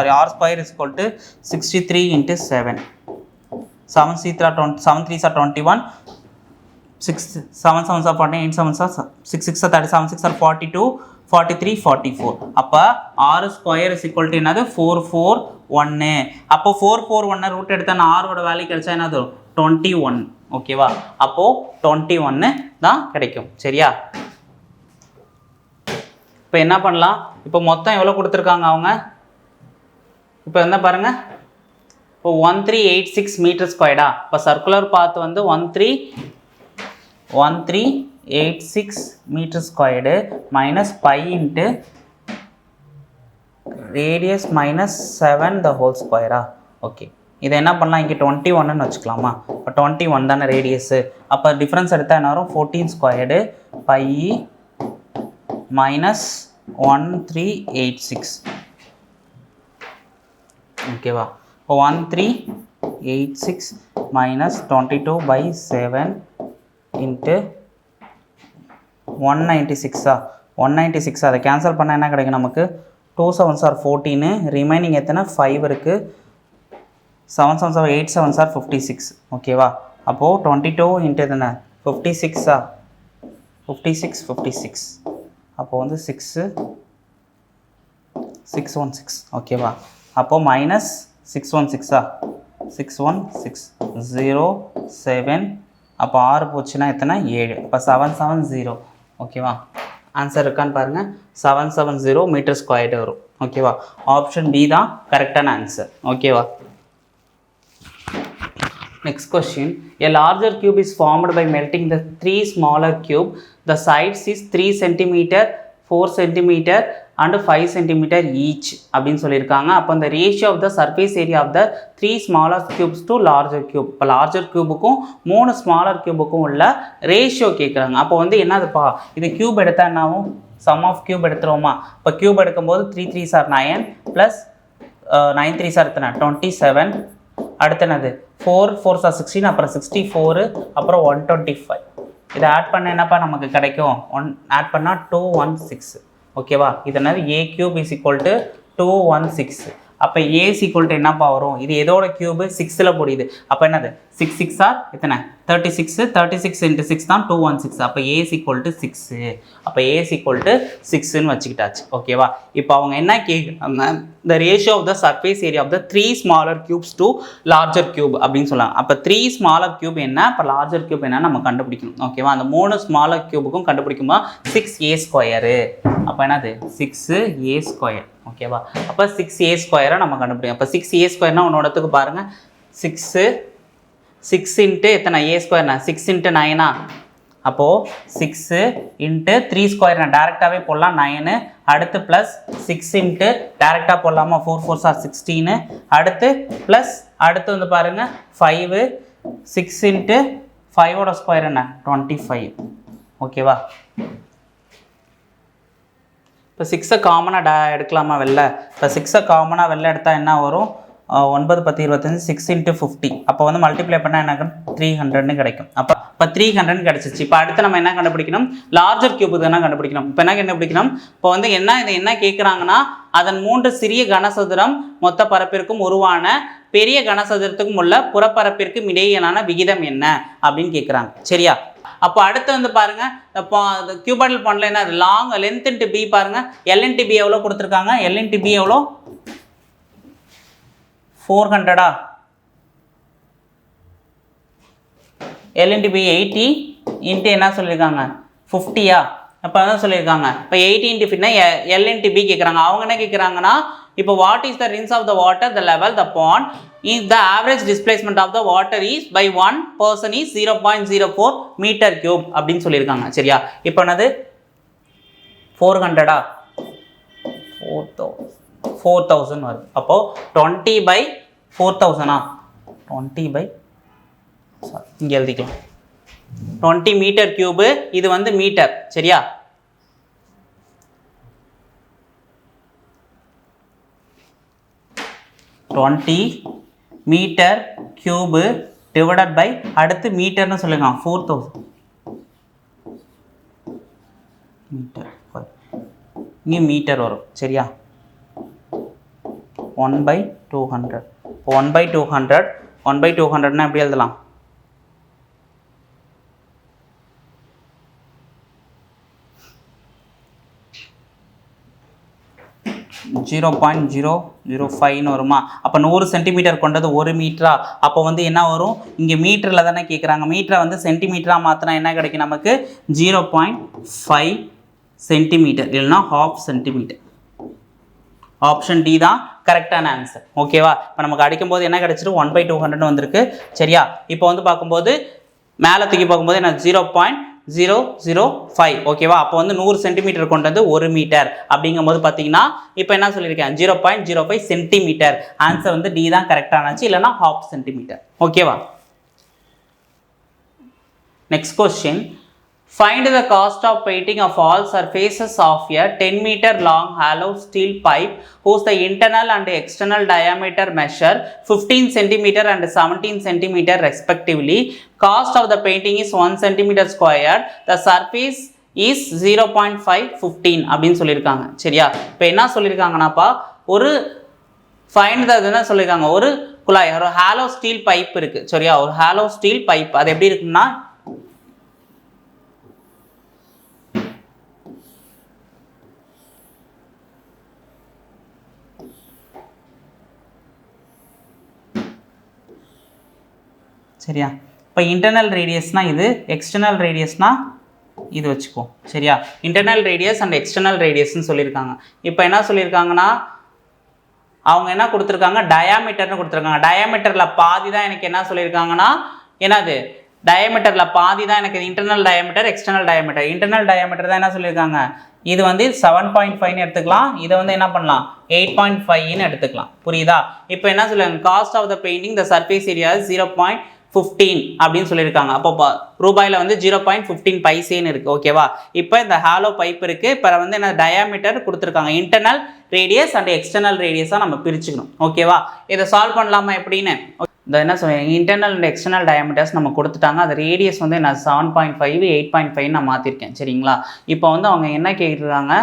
equal to 63 into 7. 7 3s are 21, 6 7 7s are 14, 8 7s are 6 6 are 37, 6 are 42, 43, 44. அப்போ r square is equal to என்னது 441. அப்போ 441 ரூட் எடுத்தா r ஓட வேல்யூ கிடைச்சா என்னது 21. ஓகேவா? அப்போ 21 தான் கிடைக்கும். சரியா? இப்போ என்ன பண்ணலாம்? இப்போ மொத்தம் எவ்வளோ கொடுத்துருக்காங்க அவங்க? இப்போ என்ன பாருங்க, இப்போ 1386 மீட்டர் ஸ்கொயர்டா. இப்போ சர்க்குலர் பாத் வந்து 1386 metre squared minus pi into radius minus 7 the whole ஸ்கொயரா. ஓகே, இதை என்ன பண்ணலாம், இங்கே 21ன்னு வச்சுக்கலாமா? இப்போ 21 தானே ரேடியஸு. அப்போ டிஃப்ரென்ஸ் எடுத்தால் என்ன வரும்? 14 ஸ்கொயர்டு பை minus 1386. ஓகேவா? இப்போ 1386 minus 22 by 7 into 196. 196 அதை கேன்சல் பண்ணால் என்ன கிடைக்கும் நமக்கு? 2 7s are 14, ரிமைனிங் எத்தனை 5 இருக்குது. 7 7s are 8 7s are 56. ஓகேவா? அப்போது 22 into எத்தனை 56 56. அப்போ வந்து 616. ஓகேவா? அப்போ மைனஸ் 616 0 7. அப்போ 6 போச்சுன்னா எத்தனை 7. இப்போ 770. ஓகேவா? ஆன்சர் இருக்கான்னு பாருங்கள். 770 மீட்டர் ஸ்கொயர்டு வரும். ஓகேவா? ஆப்ஷன் பி தான் கரெக்டான ஆன்சர். ஓகேவா? Next question. A larger cube is formed by melting the 3 smaller cube. The sides is 3 cm, 4 cm and 5 cm each. அப்படின்னு சொல்லியிருக்காங்க. அப்போ the ratio of the surface area of the 3 smaller cubes to larger cube. இப்போ larger cubeக்கும் 3 smaller cubeக்கும் உள்ள ratio கேட்குறாங்க. அப்போ வந்து என்னதுப்பா, இது கியூப் எடுத்தால் என்ன ஆகும்? சம் ஆஃப் கியூப் எடுத்துருவோமா? இப்போ கியூப் எடுக்கும்போது 3 3s are 9 plus 9 3s are 27. அடுத்து என்னது 4 4s are 16, அப்புறம் 64, அப்புறம் 125. இதை ஆட் பண்ண என்னப்பா நமக்கு கிடைக்கும்? ஆட் பண்ணால் 216. ஓகேவா? இது என்னது a cube is equal to 216. அப்போ a is equal to என்னப்பா வரும்? இது எதோட கியூபு? 6ல் முடியுது. அப்போ என்னது 6 6 ஆர் எத்தனை 36. 36 into 6 தான் 216. அப்போ a is equal to 6. அப்போ a is equal to 6ன்னு வச்சுக்கிட்டாச்சு. ஓகேவா? இப்போ அவங்க என்ன கேட்குறாங்க? the ratio of the surface area of the 3 smaller cubes to larger cube அப்படின்னு சொல்லலாம். அப்போ 3 smaller cube என்ன, இப்போ larger cube என்ன நம்ம கண்டுபிடிக்கணும். ஓகேவா? அந்த 3 smaller cubeக்கும் கண்டுபிடிக்குமா 6a ஸ்கொயரு. அப்போ என்னது 6a ஸ்கொயர். ஓகேவா? அப்போ 6a ஸ்கொயரை நம்ம கண்டுபிடிக்கும். அப்போ 6a ஸ்கொயர்னா உன்னோடத்துக்கு பாருங்கள், 6 இன்ட்டு எத்தனை a ஸ்கொயர்னா 6 இன்ட்டு 9. அப்போது 6 இன்ட்டு 3 ஸ்கொயர் நான் டேரெக்டாகவே போடலாம் 9. அடுத்து ப்ளஸ் 6 இன்ட்டு டேரெக்டாக போடலாமா 4 4s are 16. அடுத்து ப்ளஸ் அடுத்து வந்து பாருங்கள் 5. 6 இன்ட்டு 5ஓட ஸ்கொயர் என்ன 25. ஓகேவா? இப்போ 6 காமனாக எடுக்கலாமா வெளில? இப்போ 6 காமனாக வெளில எடுத்தால் என்ன வரும்? 9 10 25 6 into 50. அப்போ வந்து மல்டிப்ளை பண்ணால் என்ன 300ன்னு கிடைக்கும். அப்போ 300 கிடச்சிச்சு. இப்போ அடுத்து நம்ம என்ன கண்டுபிடிக்கணும்? லார்ஜர் கியூப் தானே கண்டுபிடிக்கணும். இப்போ என்ன கண்டுபிடிக்கணும்? இப்போ வந்து இது என்ன கேட்குறாங்கன்னா, அதன் 3 சிறிய கனசதுரம் மொத்த பரப்பிற்கும் உருவான பெரிய கனசதுரத்துக்கும் உள்ள புறப்பரப்பிற்கும் இடையிலான விகிதம் என்ன அப்படின்னு கேட்குறாங்க. சரியா? அப்போ அடுத்து வந்து பாருங்க, கியூபாய்டல் பண்ணல என்ன லாங் லென்த் இன்ட்டு பி பாருங்க. எல் இன்ட்டு பி எவ்வளோ கொடுத்துருக்காங்க? எல் இன்ட்டு பி எவ்வளோ 400. எல் இன்ட்டு பி 80 இன்ட்டு என்ன சொல்லியிருக்காங்க 50. அப்போ தான் சொல்லியிருக்காங்க. இப்போ 80 இன்ட்டு ஃபிட்னா எல் இன்ட்டு பி கேட்குறாங்க. அவங்க என்ன கேட்குறாங்கன்னா, இப்போ what is the rise of the water, the level, the pond, is the average displacement of the water is by 1 person is 0.04 metre cube அப்படின்னு சொல்லியிருக்காங்க. சரியா? இப்போ என்னது 400 4000 வருது. அப்போது 20/4000 20 இங்கே எழுதிக்கலாம் 20 மீட்டர் கியூபு. இது வந்து மீட்டர். சரியா? மீட்டர் கியூபு டிவைடட் பை அடுத்து மீட்டர்னு சொல்லுங்க 4000 மீட்டர் இங்கே மீட்டர் வரும். சரியா? 1/200. 1/200 1/200னா எப்படி எழுதலாம்? 0.005 வருமா? அப்போ 100 சென்டிமீட்டர் கொண்டது 1 மீட்டரா? அப்போ வந்து என்ன வரும்? இங்கே மீட்டரில் தானே கேட்குறாங்க. மீட்டரை வந்து சென்டிமீட்டராக மாற்றினா என்ன கிடைக்கும் நமக்கு? 0.5 சென்டிமீட்டர் இல்லைனா ½ சென்டிமீட்டர். ஆப்ஷன் டி தான் கரெக்டான ஆன்சர். ஓகேவா? இப்போ நமக்கு அடிக்கும்போது என்ன கிடைச்சிட்டு 1/200 வந்திருக்கு. சரியா? இப்போ வந்து பார்க்கும்போது மேலே தூக்கி பார்க்கும்போது என்ன 0.005. ஓகேவா? அப்போ வந்து 100 சென்டிமீட்டர் கொண்டது 1 மீட்டர் அப்படிங்கும்போது பார்த்தீங்கன்னா இப்போ என்ன சொல்லியிருக்கேன்? 0.05 சென்டிமீட்டர். ஆன்சர் வந்து டி தான் கரெக்டானாச்சு, இல்லைனா ½ சென்டிமீட்டர். ஓகேவா? Next question. Find the cost of painting of all surfaces of a 10 meter long hollow steel pipe whose the internal and external diameter measure 15 cm and 17 cm respectively. Cost of the painting is 1 cm squared. The surface is 0.515 அப்படின்னு சொல்லியிருக்காங்க. சரியா? இப்போ என்ன சொல்லியிருக்காங்கன்னாப்பா, ஒரு find the என்ன சொல்லியிருக்காங்க, ஒரு குழாய், ஒரு ஹாலோ ஸ்டீல் பைப் இருக்குது. சரியா? ஒரு ஹாலோ ஸ்டீல் பைப் அது எப்படி இருக்குன்னா, சரியா? இப்போ இன்டர்னல் ரேடியஸ்னால் இது, எக்ஸ்டர்னல் ரேடியஸ்னால் இது வச்சுக்கோ. சரியா? இன்டர்னல் ரேடியஸ் அண்ட் எக்ஸ்டர்னல் ரேடியஸ்ன்னு சொல்லியிருக்காங்க. இப்போ என்ன சொல்லியிருக்காங்கன்னா, அவங்க என்ன கொடுத்துருக்காங்க? டயாமீட்டர்னு கொடுத்துருக்காங்க. டயாமீட்டரில் பாதி தான் எனக்கு என்ன சொல்லியிருக்காங்கன்னா, என்னது டயாமீட்டரில் பாதி தான் எனக்கு internal diameter, external diameter. Internal diameter தான் என்ன சொல்லியிருக்காங்க? இது வந்து 7.5ன்னு எடுத்துக்கலாம். இதை வந்து என்ன பண்ணலாம்? 8.5ன்னு எடுத்துக்கலாம். புரியுதா? இப்போ என்ன சொல்லுவாங்க? Cost of the painting the surface area 0.15 அப்படின்னு சொல்லியிருக்காங்க. அப்போ ரூபாயில் வந்து 0.15 பைசேன்னு இருக்குது. ஓகேவா? இப்போ இந்த ஹாலோ பைப் இருக்குது. இப்போ வந்து என்ன டயாமீட்டர் கொடுத்துருக்காங்க. இன்டர்னல் ரேடியஸ் அண்ட் எக்ஸ்டர்னல் ரேடியஸாக நம்ம பிரிச்சுக்கணும். ஓகேவா? இதை சால்வ் பண்ணலாமா எப்படின்னு? இந்த என்ன சொல்லுவாங்க, இன்டர்னல் அண்ட் எக்ஸ்டர்னல் டயாமீட்டர்ஸ் நம்ம கொடுத்துட்டாங்க. அது ரேடியஸ் வந்து நான் 7.5 8.5 நான் மாற்றிருக்கேன். சரிங்களா? இப்போ வந்து அவங்க என்ன கேட்குறாங்க?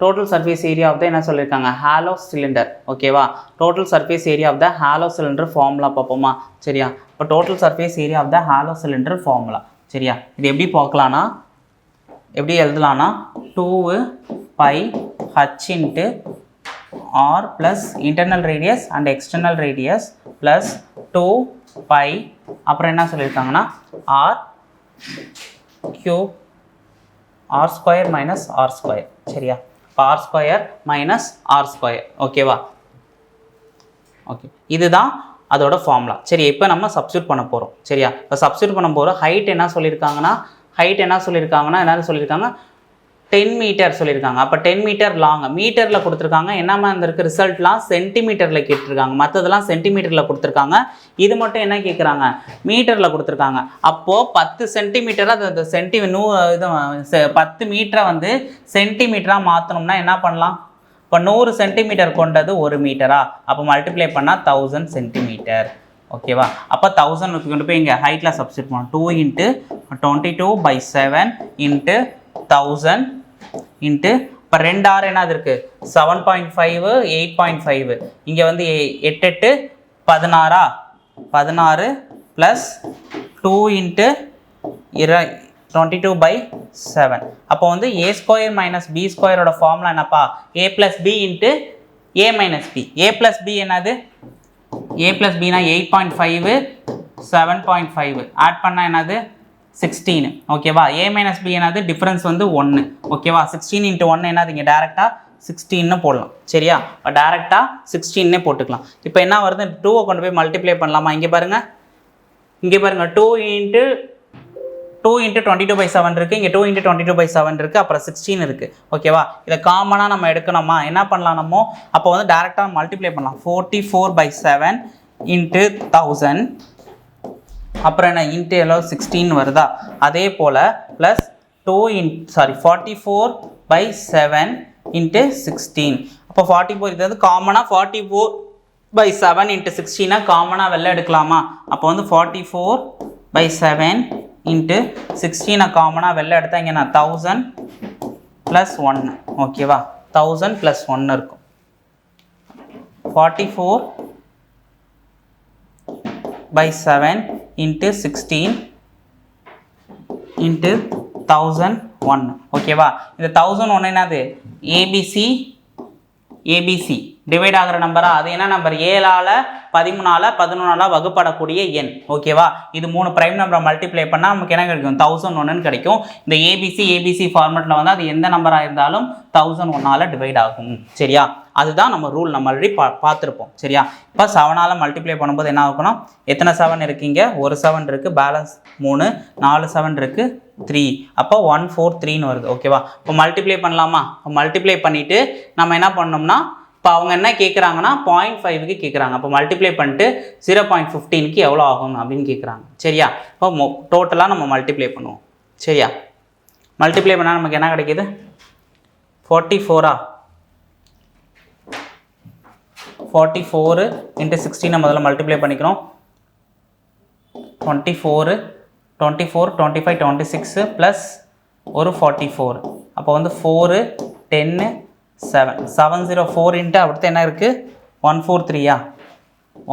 Total surface area of the என்ன சொல்லியிருக்காங்க? Hollow cylinder. ஓகேவா? Total surface area of the hollow cylinder formula பார்ப்போமா? சரியா? இப்போ total surface area of the hollow cylinder formula. சரியா? இது எப்படி பார்க்கலான்னா, எப்படி எழுதலான்னா 2πh into r plus internal radius and external radius plus 2π அப்புறம் என்ன சொல்லியிருக்காங்கன்னா r cube r square minus r square. சரியா? R square minus r square. ஓகேவா? ஓகே, இதுதான் அதோட ஃபார்முலா. சரி, இப்போ நம்ம சப்ஸ்டியூட் பண்ண போகிறோம். சரியா? இப்போ சப்ஸ்டியூட் பண்ண போகிறோம். ஹைட் என்ன சொல்லியிருக்காங்கன்னா, என்ன சொல்லியிருக்காங்க? 10 மீட்டர் சொல்லியிருக்காங்க. அப்போ 10 மீட்டர் லாங், மீட்டரில் கொடுத்துருக்காங்க. என்னமா இருந்திருக்கு ரிசல்ட்லாம்? சென்டிமீட்டரில் கேட்டிருக்காங்க. மற்றதெல்லாம் சென்டிமீட்டரில் கொடுத்துருக்காங்க. இது மட்டும் என்ன கேட்குறாங்க? மீட்டரில் கொடுத்துருக்காங்க. அப்போது 10 சென்டிமீட்டராக அது 10 மீட்டரை வந்து சென்டிமீட்டராக மாற்றணும்னா என்ன பண்ணலாம்? இப்போ 100 சென்டிமீட்டர் கொண்டது 1 மீட்டரா? அப்போ மல்டிப்ளை பண்ணால் 1000 சென்டிமீட்டர். ஓகேவா? அப்போ 1000 கொண்டு போய் இங்கே ஹைட்டில் சப்ஸ்டியூட் பண்ணணும். 2 × 22/7 × 1000 இன்ட்டு இப்போ 2 ஆறு என்னது இருக்குது? 7.5 8.5. இங்கே வந்து 8 8 16 16 ப்ளஸ் 2 × 22/7. அப்போ வந்து a ஸ்கொயர் மைனஸ் b ஸ்கொயரோட ஃபார்முலா என்னப்பா? a + b × a - b. a + b என்னது? a + bனா 8.5 7.5 ஆட் பண்ணால் என்னது? 16. ஓகேவா? a - b என்னது? டிஃப்ரென்ஸ் வந்து 1. ஓகேவா? 16 × 1 என்னது? இங்கே டேரெக்டாக 16ன்னு போடலாம். சரியா? இப்போ டேரெக்டாக 16னே போட்டுக்கலாம். இப்போ என்ன வருது? 2 கொண்டு போய் மல்டிப்ளை பண்ணலாமா? இங்கே பாருங்கள் 2 × 22/7 இருக்குது. இங்கே 2 × 22/7 இருக்குது. அப்புறம் 16 இருக்குது. ஓகேவா? இதை காமனாக நம்ம எடுக்கணுமா? என்ன பண்ணலாம் நம்ம? அப்போ வந்து டேரெக்டாக மல்டிப்ளை பண்ணலாம். 44/7 × 1000 அப்புறம் என்ன இன்ட்டு எல்லாம் 16 வருதா? அதே போல் ப்ளஸ் 44/7 × 16. அப்போ 44 இது வந்து காமனாக 44/7 × 16 காமனாக வெளில எடுக்கலாமா? அப்போ வந்து 44/7 × 16 காமனாக வெளில எடுத்தால் இங்கே நான் 1000 + 1. ஓகேவா? 1000 + 1 இருக்கும். 44/7 × 16 × 1001. ஓகேவா? இந்த 1001 என்னது? ஏபிசி டிவைட் ஆகிற நம்பரா? அது என்ன நம்பர்? 7ஆல் 13ஆல் 11ஆல் வகுப்படக்கூடிய எண். ஓகேவா? இது 3 பிரைம் நம்பரை மல்டிப்ளை பண்ணால் நமக்கு என்ன கிடைக்கும்? 1001 கிடைக்கும். இந்த ஏபிசி ஃபார்மெட்டில் வந்து அது எந்த நம்பராக இருந்தாலும் 1001ஆல் டிவைட் ஆகும். சரியா? அதுதான் நம்ம ரூல். நம்ம ஆல்ரெடி பார்த்துருப்போம். சரியா? இப்போ 7ஆல் மல்டிப்ளை பண்ணும்போது என்ன ஆகணும்? எத்தனை 7 இருக்குங்க? ஒரு 7 இருக்குது, பேலன்ஸ் 3, 4 7 இருக்குது, 3. அப்போ 143ன்னு வருது. ஓகேவா? இப்போ மல்டிப்ளை பண்ணலாமா? மல்டிப்ளை பண்ணிவிட்டு நம்ம என்ன பண்ணோம்னா, இப்போ அவங்க என்ன கேட்குறாங்கன்னா 0.5க்கு கேட்குறாங்க. அப்போ மல்டிப்ளை பண்ணிட்டு 0.15க்கு எவ்வளோ ஆகும் அப்படின்னு கேட்குறாங்க. சரியா? இப்போ டோட்டலாக நம்ம மல்டிப்ளை பண்ணுவோம். சரியா? மல்டிப்ளை பண்ணால் நமக்கு என்ன கிடைக்கிது? 44 44 × 16 முதல்ல மல்டிப்ளை பண்ணிக்கிறோம். 24 25 26 ப்ளஸ் ஒரு 44. அப்போ வந்து 4 10 7 704 × அடுத்து என்ன இருக்குது? 143.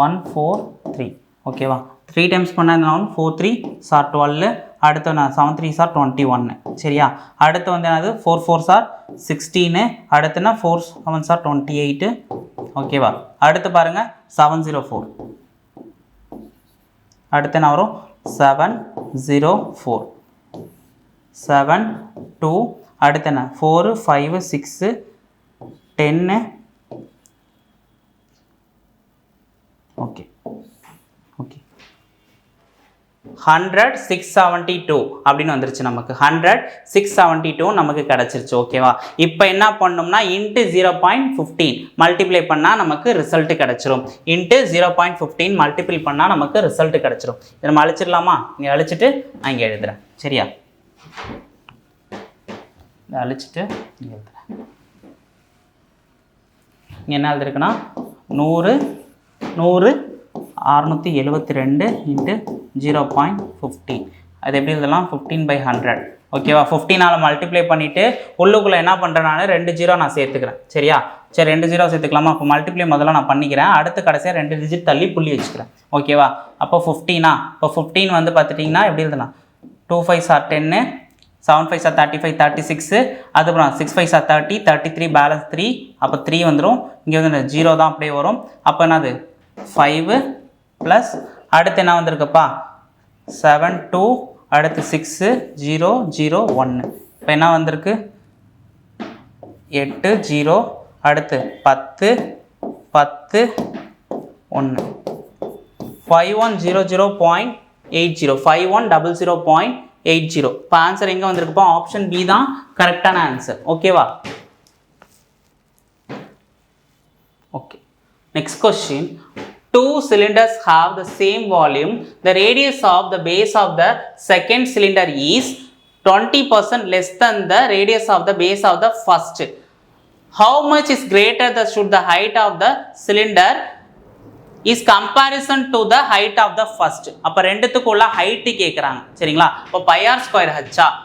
143. ஓகேவா? 3 டைம்ஸ் பண்ணால் 4 3 சார் 12. அடுத்து நான் 7 3 சார் 21. சரியா? அடுத்து வந்து என்னது? 4 4 சார் 16. அடுத்துனா 4 7 சார் 28. ஓகேவா? அடுத்து பாருங்கள் 704. அடுத்து என்ன வரும்? 704 7 2. அடுத்து என்ன? 4 5 6 10. ஓகே ஓகே 100 672 அப்படின்னு வந்துருச்சு நமக்கு. 100 672 நமக்கு கிடச்சிருச்சு. ஓகேவா? இப்போ என்ன பண்ணோம்னா இன்ட்டு 0.15 மல்டிப்ளை பண்ணால் நமக்கு ரிசல்ட்டு கிடச்சிரும். இன்ட்டு 0.15 மல்டிப்ளை பண்ணால் நமக்கு ரிசல்ட்டு கிடச்சிரும். இதை நம்ம அழிச்சிடலாமா? இங்கே அழிச்சிட்டு நான் இங்கே எழுதுகிறேன். சரியா? இதை அழிச்சிட்டு இங்கே எழுதுகிறேன். இங்கே என்ன எழுதிருக்குன்னா 100 672 × 0.15. அது எப்படி எழுதலாம்? 15/100. ஓகேவா? 15ஆல் மல்டிப்ளை பண்ணிவிட்டு உள்ளுக்குள்ளே என்ன பண்ணுறேன்? நான் 2 0 நான் சேர்த்துக்கிறேன். சரியா? சரி, 2 0 சேர்த்துக்கலாமா? அப்போ மல்டிப்ளை முதல்ல நான் பண்ணிக்கிறேன். அடுத்து கடைசியாக 2 டிஜிட் தள்ளி புள்ளி வச்சுக்கிறேன். ஓகேவா? அப்போ 15. இப்போ 15 வந்து பார்த்துட்டிங்கன்னா எப்படி எழுதலாம்? 2 5 சார் 10, 7 5 சார் 35 36. அதுக்கப்புறம் 6 5 சார் 30 33, பேலன்ஸ் 3. அப்போ 3 வந்துடும். இங்கே வந்து 0 தான் அப்படியே வரும். அப்போ என்னது? 5 ப்ளஸ் அடுத்து என்ன வந்திருக்குப்பா? 7 2. அடுத்து 6 0 0 1. இப்போ என்ன வந்திருக்கு? 8 0. அடுத்து 10 10 1. 5100.80 5100.80. இப்போ ஆன்சர் எங்கே வந்திருக்குப்பா? ஆப்ஷன் பி தான் கரெக்டான ஆன்சர். ஓகேவா? Okay, next question. Two cylinders have the same volume. The radius of the base of the second cylinder is 20% less than the radius of the base of the first. How much is greater should the height of the cylinder is comparison to the height of the first. அப்போ ரெண்டுத்துக்குள்ள height கேட்குறாங்க. சரிங்களா? இப்போ πr² h.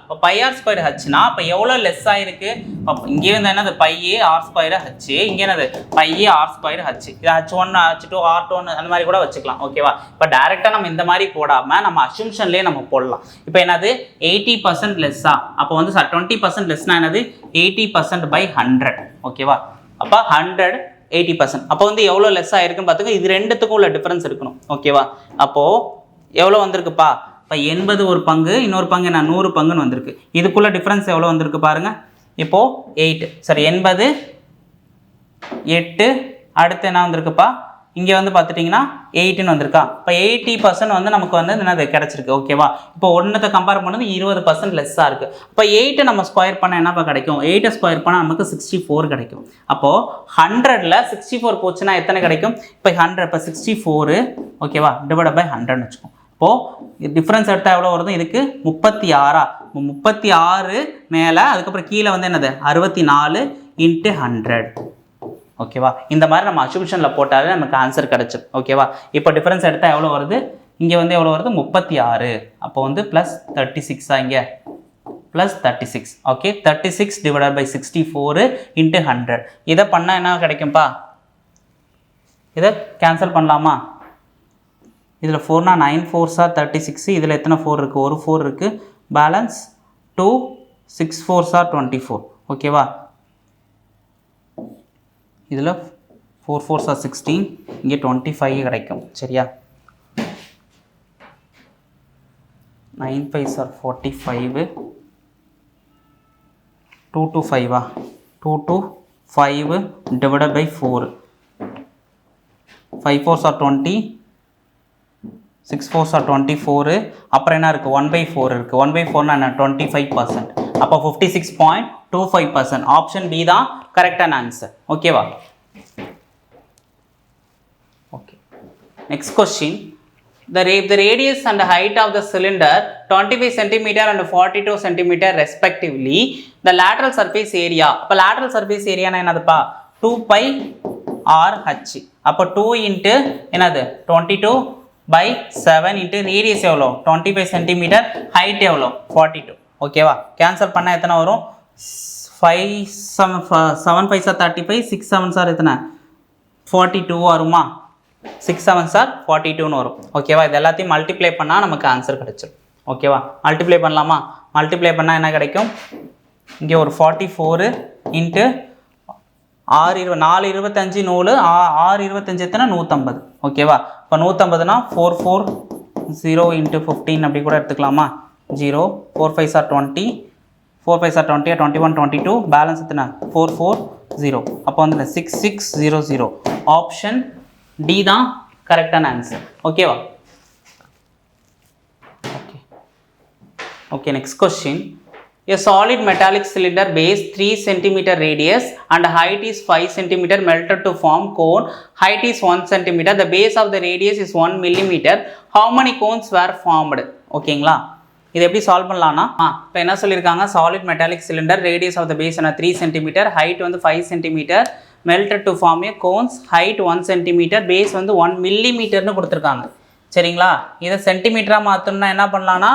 இப்போ πr² hனா இப்போ எவ்வளோ less ஆகிருக்கு? இப்போ இங்கே வந்து என்னது? πr² h. இங்கே என்னது? πr² h. இது h1 h2 r2 அந்த மாதிரி கூட வச்சுக்கலாம். ஓகேவா? இப்போ டேரெக்டாக நம்ம இந்த மாதிரி போடாமல் நம்ம அசம்ஷன்லேயே நம்ம போடலாம். இப்போ என்னது? 80% லெஸ்ஸா? அப்போ வந்து 20% லெஸ்னா என்னது? 80%/100. ஓகேவா? அப்போ 100 80%. அப்போ வந்து எவ்வளோ லெஸ் ஆகிருக்குன்னு பார்த்துங்க. இது ரெண்டுத்துக்கும் உள்ள டிஃப்ரென்ஸ் இருக்கணும். ஓகேவா? அப்போது எவ்வளோ வந்திருக்குப்பா? இப்போ 80 ஒரு பங்கு, இன்னொரு பங்கு என்ன? 100 பங்குன்னு வந்திருக்கு. இதுக்குள்ள டிஃப்ரென்ஸ் எவ்வளோ வந்திருக்கு பாருங்கள். இப்போது 8 சரி 80 8. அடுத்து என்ன வந்திருக்குப்பா? இங்கே வந்து பார்த்துட்டிங்கன்னா 8ன்னு வந்திருக்கா? இப்போ 80% வந்து நமக்கு வந்து என்னது கிடச்சிருக்கு. ஓகேவா? இப்போ ஒன்றத்தை கம்பேர் பண்ணது 20% லெஸ்ஸாக இருக்குது. இப்போ 8 நம்ம ஸ்கொயர் பண்ணால் என்னப்பா கிடைக்கும்? 8 ஸ்கொயர் பண்ணால் நமக்கு 64 கிடைக்கும். அப்போது 100ல் 64 போச்சுன்னா எத்தனை கிடைக்கும்? இப்போ 100 இப்போ 64 ஓகேவா டிவைட் பை 100ன்னு வச்சுக்கோம். இப்போது டிஃப்ரென்ஸ் எடுத்தால் எவ்வளோ வருது? இதுக்கு 36. 36 மேலே அதுக்கப்புறம் கீழே வந்து என்னது? 64 × 100. ஓகேவா? இந்த மாதிரி நம்ம அசம்ஷனில் போட்டாலே நமக்கு ஆன்சர் கிடச்சிடும். ஓகேவா? இப்போ டிஃபரன்ஸ் எடுத்தால் எவ்வளோ வருது? இங்கே வந்து எவ்வளோ வருது? 36. அப்போ வந்து +36 இங்கே plus 36. Okay 36 divided by 64 into 100. இதை பண்ணால் என்ன கிடைக்கும்பா? இதை கேன்சல் பண்ணலாமா? இதில் 4னா 9 4s are 36. இதில் எத்தனை 4 இருக்குது? ஒரு 4 இருக்குது. Balance 2 6 4s are 24. ஓகேவா? இதில் 4 4s are 16. இங்கே 25 கிடைக்கும். சரியா? 9 5s are 45. 2 to 5 2 to 5 divided by 4. 5 4s are 20. 6 4s are 24. அப்புறம் என்ன இருக்குது? 1/4 இருக்குது. 1/4 என்ன? 25%. அப்போ 56.25%. ஆப்ஷன் பி தான் கரெக்டான ஆன்சர். ஓகேவா? Okay. Next question. The radius and the height of the cylinder 25 cm and 42 cm respectively. The lateral surface area. அப்போ lateral surface area என்னதுப்பா? 2 pi RH. அப்போ 2 into என்னது? 22 by 7 into radius எவ்வளோ? 25 cm. height எவ்வளோ? 42. ஓகேவா? Cancel பண்ணால் எத்தனை வரும்? 7 5s are 35. 6 7s are எத்தனை? 42 வருமா? 6 7s are 42ன்னு வரும். ஓகேவா? இது எல்லாத்தையும் மல்டிப்ளை பண்ணால் நமக்கு ஆன்சர் கிடைச்சிடும். ஓகேவா? மல்டிப்ளை பண்ணலாமா? மல்டிப்ளை பண்ணால் என்ன கிடைக்கும்? இங்கே ஒரு 44 இன்ட்டு 6 4 25 நூறு 6 25 எத்தனை? 150. ஓகேவா? இப்போ 150னா 4 4 0 இன்ட்டு 15 அப்படி கூட எடுத்துக்கலாமா? 0 4 5s are 20. 4 5s are 20 21 22. Balance எத்தனை? 4 4 0. அப்போ வந்து 6 6 0 0. ஆப்ஷன் டி தான் கரெக்டான ஆன்சர். ஓகேவா? Okay next question. A solid metallic cylinder base 3 cm radius and height is 5 cm melted to form cone. Height is 1 cm. The base of the radius is 1 mm. How many cones were formed? ஓகேங்களா? இது எப்படி solve பண்ணலாம்னா இப்போ என்ன சொல்லியிருக்காங்க? Solid metallic cylinder radius of the base என்ன 3 cm, height வந்து 5 cm, melted to form a cones, height 1 cm, base வந்து 1 mm கொடுத்துருக்காங்க. சரிங்களா? இதை சென்டிமீட்டராக மாற்றணும்னா என்ன பண்ணலான்னா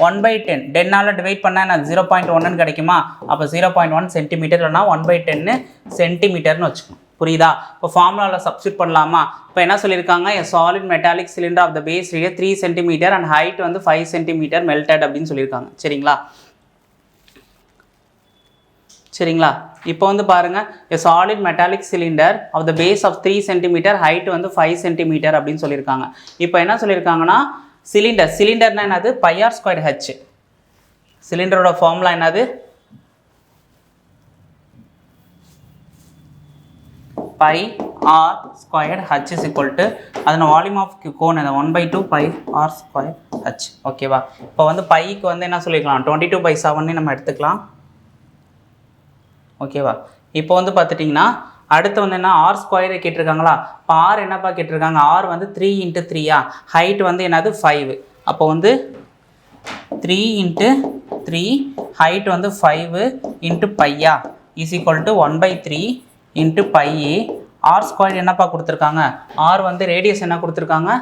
1/10 10ஆல் டிவைட் பண்ணால் என்ன 0.1 கிடைக்குமா? அப்போ 0.1 சென்டிமீட்டர் இல்லைனா 1/10 சென்டிமீட்டர்னு வச்சுக்கணும். புரியுதா? இப்போ ஃபார்முலாவில் சப்ஸ்டியூட் பண்ணலாமா? இப்போ என்ன சொல்லியிருக்காங்க? a solid metallic cylinder of the base radius 3 cm and height வந்து 5 cm melted அப்படின்னு சொல்லியிருக்காங்க. சரிங்களா? இப்போ வந்து பாருங்க, a solid metallic cylinder of the base of 3 cm, height வந்து 5 cm அப்படின்னு சொல்லியிருக்காங்க. இப்போ என்ன சொல்லியிருக்காங்கன்னா சிலிண்டர்னா என்னது? πr²h. சிலிண்டரோட ஃபார்முலா என்னது? πr²h is equal to அதன வால்யூம் ஆஃப் கோன் 1/2 πr²h. ஓகேவா? இப்போ வந்து பைக்கு வந்து என்ன சொல்லிக்கலாம்? 22/7 நம்ம எடுத்துக்கலாம். ஓகேவா? இப்போ வந்து பார்த்துட்டிங்கன்னா அடுத்து வந்து என்ன r² கேட்டிருக்காங்களா? இப்போ r என்னப்பா கேட்டிருக்காங்க? r வந்து 3 × 3 ஹைட் வந்து என்னது 5. அப்போ வந்து 3 × 3 ஹைட் வந்து 5 × π is equal to 1/3 × π. r² என்னப்பா கொடுத்துருக்காங்க? r வந்து ரேடியஸ் என்ன கொடுத்துருக்காங்க?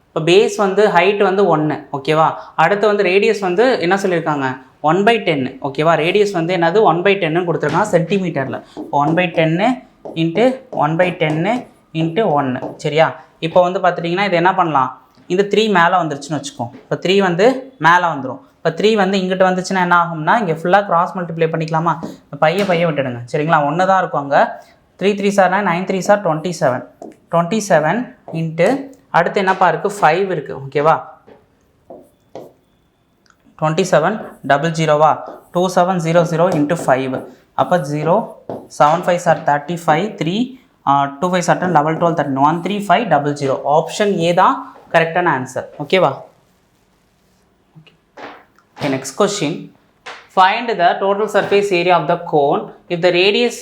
இப்போ பேஸ் வந்து ஹைட் வந்து 1. ஓகேவா? அடுத்து வந்து ரேடியஸ் வந்து என்ன சொல்லியிருக்காங்க? 1/10. ஓகேவா? ரேடியஸ் வந்து என்னது 1/10 கொடுத்துருக்காங்க சென்டிமீட்டரில். 1/10 × 1/10 × 1. சரியா? இப்போ வந்து பார்த்துட்டிங்கன்னா இது என்ன பண்ணலாம்? இந்த 3 மேலே வந்துருச்சுன்னு வச்சுக்கோம். இப்போ 3 வந்து மேலே வந்துடும். இப்போ 3 வந்து இங்கிட்ட வந்துச்சுன்னா என்ன ஆகும்னா இங்கே ஃபுல்லாக கிராஸ் மல்டிப்ளை பண்ணிக்கலாமா? பைய விட்டுடுங்க. சரிங்களா? 1 தான் இருக்கும் அங்கே. 3 3s are 9 9 3s are 27. 27 into அடுத்து என்னப்பா இருக்குது? 5 இருக்குது. ஓகேவா? 27 00 2700 × 5. அப்போ 0 7 5s are 35 3 2 5s are 10 12 12 13 13500. Option A தான் கரெக்டான ஆன்சர். ஓகேவா? Okay next question. Find the total surface area of the cone if the radius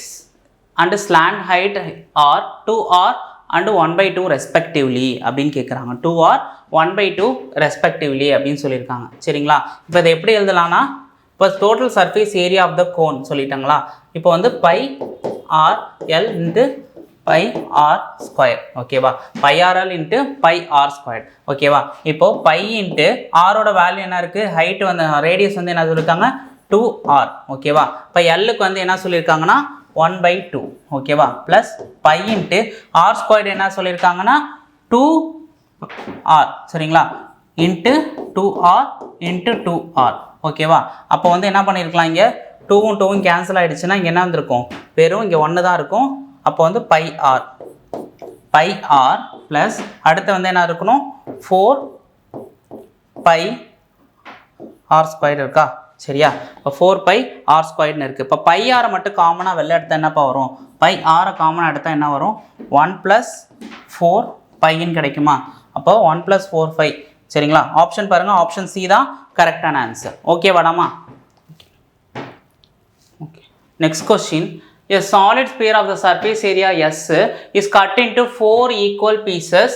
and slant height are 2r and 1/2 respectively அப்படின்னு கேட்குறாங்க. 2r 1/2 ரெஸ்பெக்டிவ்லி அப்படின்னு சொல்லியிருக்காங்க. சரிங்களா? இப்போ இதை எப்படி எழுதலாம்னா இப்போ total surface area of the cone சொல்லிட்டாங்களா? இப்போ வந்து πrl × πr². ஓகேவா? πrl × πr². ஓகேவா? இப்போ π × r ஓட வேல்யூ என்ன இருக்குது? ஹைட் வந்து ரேடியஸ் வந்து என்ன சொல்லியிருக்காங்க? 2r ஓகேவா. இப்போ எல்லுக்கு வந்து என்ன சொல்லியிருக்காங்கன்னா 1/2 ஓகேவா plus pi into R squared என்ன சொல்லியிருக்காங்கன்னா 2r சரிங்களா இன்ட்டு 2r இன்ட்டு 2r ஓகேவா. அப்போ வந்து என்ன பண்ணியிருக்கலாம், இங்கே 2வும் 2வும் கேன்சல் ஆகிடுச்சுன்னா இங்கே என்ன வந்திருக்கும், வெறும் இங்கே 1 தான் இருக்கும். அப்போ வந்து பை ஆர் ப்ளஸ் அடுத்து வந்து என்ன இருக்கணும் 4 பை ஆர் ஸ்கொயர் இருக்கா சரியா. இப்போ 4 பை ஆர் ஸ்கொயர்னு இருக்குது. இப்போ பை ஆரை மட்டும் காமனாக வெளில எடுத்தால் என்னப்பா வரும், பை ஆரை காமனாக எடுத்தால் என்ன வரும் 1 + 4 பைன்னு கிடைக்குமா. அப்போ 1 + 4 5 சரிங்களா. ஆப்ஷன் பாருங்கள், ஆப்ஷன் சி தான் கரெக்டான ஆன்சர். ஓகே வாடாமா. Okay next question. A solid sphere of the surface area S is cut into 4 equal pieces,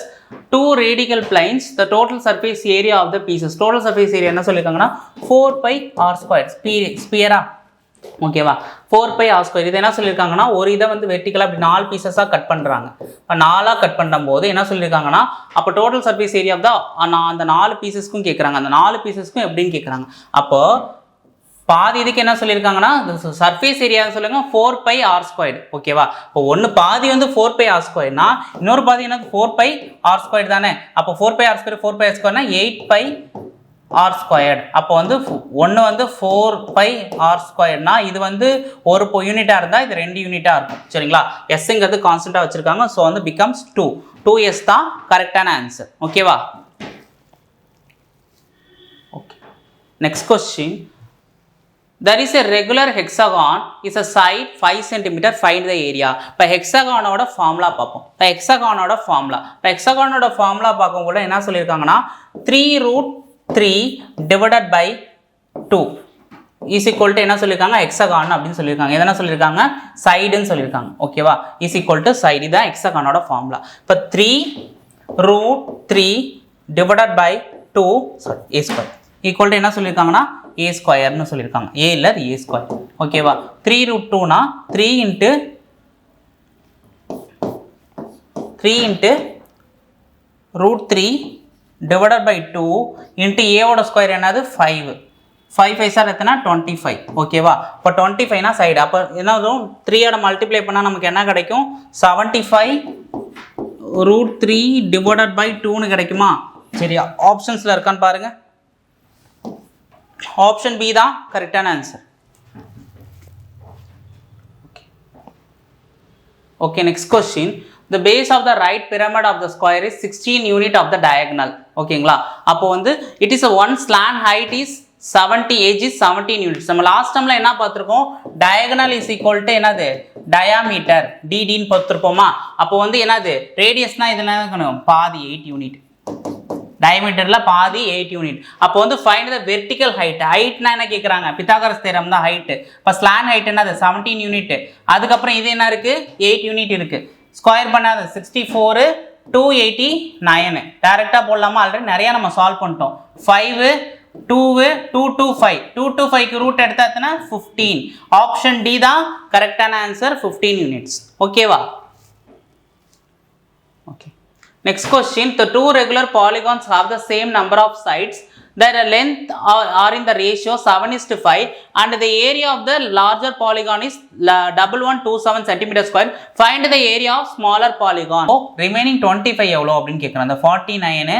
2 radial planes. The total surface area of the pieces. Total surface area என்ன சொல்லியிருக்காங்கன்னா 4 pi r square. ஸ்பியரா ஓகேவா 4 pi r square. இது என்ன சொல்லியிருக்காங்கன்னா ஒரு இதை வந்து வெர்டிக்கலாக அப்படி 4 பீசஸாக கட் பண்ணுறாங்க. இப்போ 4ஆக கட் பண்ணும்போது என்ன சொல்லியிருக்காங்கன்னா அப்போ டோட்டல் சர்ஃபேஸ் ஏரியா தான் அந்த 4 பீசஸ்க்கும் கேட்குறாங்க. அந்த 4 பீசஸ்க்கும் எப்படின்னு கேட்குறாங்க. அப்போ பாதி இதுக்கு என்ன சொல்லியிருக்காங்கன்னா சர்ஃபேஸ் ஏரியா சொல்லுங்க 4 pi r squared ஓகேவா. இப்போ ஒன்று பாதி வந்து 4 pi r squaredனா இன்னொரு பாதி என்ன 4 pi r squared தானே. அப்போ 4 pi r squared 4 pi r squaredனா 8 pi r squared. அப்போ வந்து ஒன்று வந்து 4 pi r squaredனா இது வந்து ஒரு யூனிட்டாக இருந்தால் இது 2 யூனிட்டாக இருக்கும் சரிங்களா. எஸ்ங்கிறது கான்ஸ்டண்ட்டாக வச்சுருக்காங்க. ஸோ வந்து பிகம்ஸ் 2s தான் கரெக்டான ஆன்சர் ஓகேவா. Okay next question. There is a regular hexagon is a side 5 cm, find the area. இப்போ ஹெக்ஸாகானோட ஃபார்முலா பார்ப்போம். இப்போ ஹெக்ஸாகானோட ஃபார்முலா பார்க்கும்போது என்ன சொல்லியிருக்காங்கன்னா 3√3 divided by 2 is equal to என்ன சொல்லியிருக்காங்க ஹெக்ஸாகான் அப்படின்னு சொல்லியிருக்காங்க. எதனா சொல்லியிருக்காங்க சைடுன்னு சொல்லியிருக்காங்க ஓகேவா. is equal to side இதான் ஹெக்ஸாகானோட ஃபார்முலா. இப்போ 3√3 divided by 2 a square equal to என்ன சொல்லியிருக்காங்கன்னா a ஸ்கொயர்னு சொல்லியிருக்காங்க. a இல்ல a ஸ்கொயர் ஓகேவா. 3√2னா 3 into √3 divided by 2 into a ஓட ஸ்கொயர் என்னது 5 5 சார் எத்தனை 25 ஓகேவா. இப்போ 25னா சைடு. அப்போ என்ன வரும் 3 மல்டிப்ளை பண்ணால் நமக்கு என்ன கிடைக்கும் 75 √3 divided by 2னு கிடைக்குமா சரியா. ஆப்ஷன்ஸில் இருக்கான்னு பாருங்க. ஆப்ஷன் பி தான் கரெக்டான answer. Okay next question. The base of the right pyramid of the square is 16 unit of the diagonal ஓகேங்களா. அப்போ வந்து it is a one slant height is 70 edge is 17 units. நம்ம லாஸ்ட் டைம்ல என்ன பார்த்துருக்கோம் diagonal is equal to என்னது diameter ddன்னு பார்த்துருப்போமா. அப்போ வந்து என்னது ரேடியஸ்னா இதில் இருக்கணும் பாதி 8 யூனிட் டயமீட்டர்ல பாதி 8 யூனிட். அப்போ வந்து ஃபைண்ட் த வெர்டிக்கல் ஹைட். ஹைட்னா என்ன கேட்குறாங்க பித்தாகரஸ் தேரம் தான் ஹைட்டு. இப்போ ஸ்லான் ஹைட் என்னது 17 யூனிட். அதுக்கப்புறம் இது என்ன இருக்கு 8 யூனிட் இருக்கு. ஸ்கொயர் பண்ணாது 64 289 டைரெக்டாக போடலாமா. ஆல்ரெடி நிறையா நம்ம சால்வ் பண்ணிட்டோம். 5 2 225 225க்கு ரூட் எடுத்தாச்சுன்னா 15. ஆப்ஷன் டி தான் கரெக்டான ஆன்சர் 15 யூனிட்ஸ் ஓகேவா. Okay next question. The two regular polygons have the same number of sides. Their length are in the ratio 7:5 and the area of the larger polygon is 1127 cm square. Find the area of smaller polygon. So remaining 25 எவ்வளோ அப்படின்னு கேட்குறோம். அந்த 49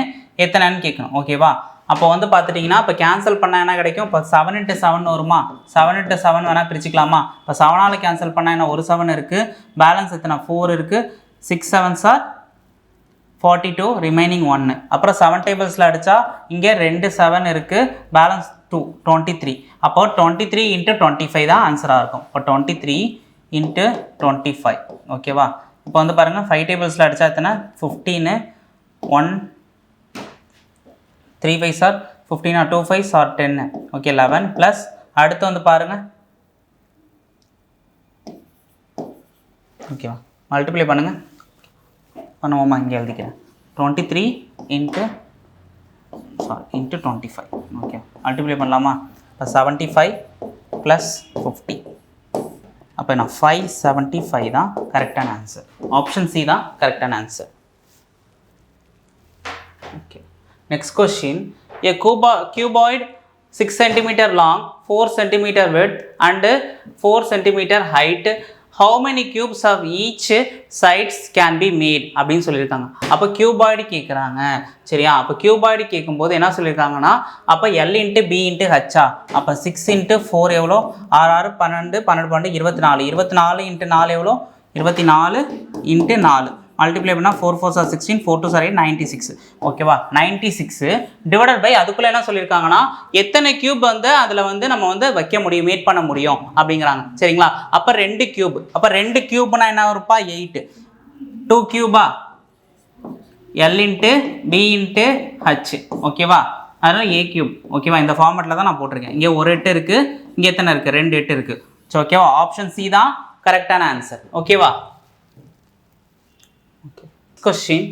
எத்தனைன்னு கேட்கணும் ஓகேவா. அப்போ வந்து பார்த்துட்டிங்கன்னா இப்போ கேன்சல் பண்ணால் என்ன கிடைக்கும். இப்போ 7 × 7 வருமா. 7 × 7 வேணால் பிரிச்சுக்கலாமா. இப்போ 7ஆல் கேன்சல் பண்ணால் என்ன ஒரு 7 இருக்குது. பேலன்ஸ் எத்தனை 4 இருக்குது. 6 7s are 42 ரிமைனிங் 1. அப்புறம் 7 டேபிள்ஸில் அடித்தா இங்கே 2 7 இருக்குது. பேலன்ஸ் 2 23. அப்போ 23 × 25 தான் ஆன்சராக இருக்கும். இப்போ 23 × 25 ஓகேவா. இப்போ வந்து பாருங்கள் 5 டேபிள்ஸில் அடித்தா எத்தனை 15 1 3 5s are 15 2 5s are 10 okay 11 plus அடுத்து வந்து பாருங்கள் ஓகேவா மல்டிப்ளை பண்ணுங்கள் பண்ணுவோமா. இங்கே எழுதிக்கிறேன் 23 × 25 ஓகே மல்டிப்ளை பண்ணலாமா. இப்போ 75 + 50 அப்போ நான் 575 தான் கரெக்டான ஆன்சர். ஆப்ஷன் சி தான் கரெக்டான answer. Okay next question. A cuboid 6 centimeter long, 4 centimeter width and 4 centimeter height. How many cubes of each sides can be made அப்படின்னு சொல்லியிருக்காங்க. அப்போ கியூபாய்டு கேட்குறாங்க. சரியா? அப்போ கியூபாய்டு கேட்கும்போது என்ன சொல்லியிருக்காங்கன்னா, அப்போ L இன்ட்டு பி இன்ட்டு ஹச்சா, அப்போ 6 இன்ட்டு 4 எவ்வளோ, 6 6 12 12 12 24, 24 இன்ட்டு 4 எவ்வளோ, 24 இன்ட்டு 4 மல்டிப்ளை பண்ணால் 4 4 சார் 16, 4 2 சார் 96. ஓகேவா? 96 டிவைடட் பை அதுக்குள்ளே என்ன சொல்லியிருக்காங்கன்னா, எத்தனை கியூப் வந்து அதில் வந்து நம்ம வந்து வைக்க முடியும், மேட் பண்ண முடியும் அப்படிங்கிறாங்க. சரிங்களா? அப்போ 2 கியூப், அப்போ 2 கியூப்னா என்ன வருப்பா, 8. 2 கியூபா, L into B into H. ஓகேவா? அதனால் ஏ கியூப். ஓகேவா? இந்த ஃபார்மேட்டில் தான் நான் போட்டிருக்கேன். இங்கே ஒரு 8 இருக்குது, இங்கே எத்தனை இருக்குது, 2 8 இருக்குது. ஸோ ஓகேவா? ஆப்ஷன் சி தான் கரெக்டான ஆன்சர். ஓகேவா? Question: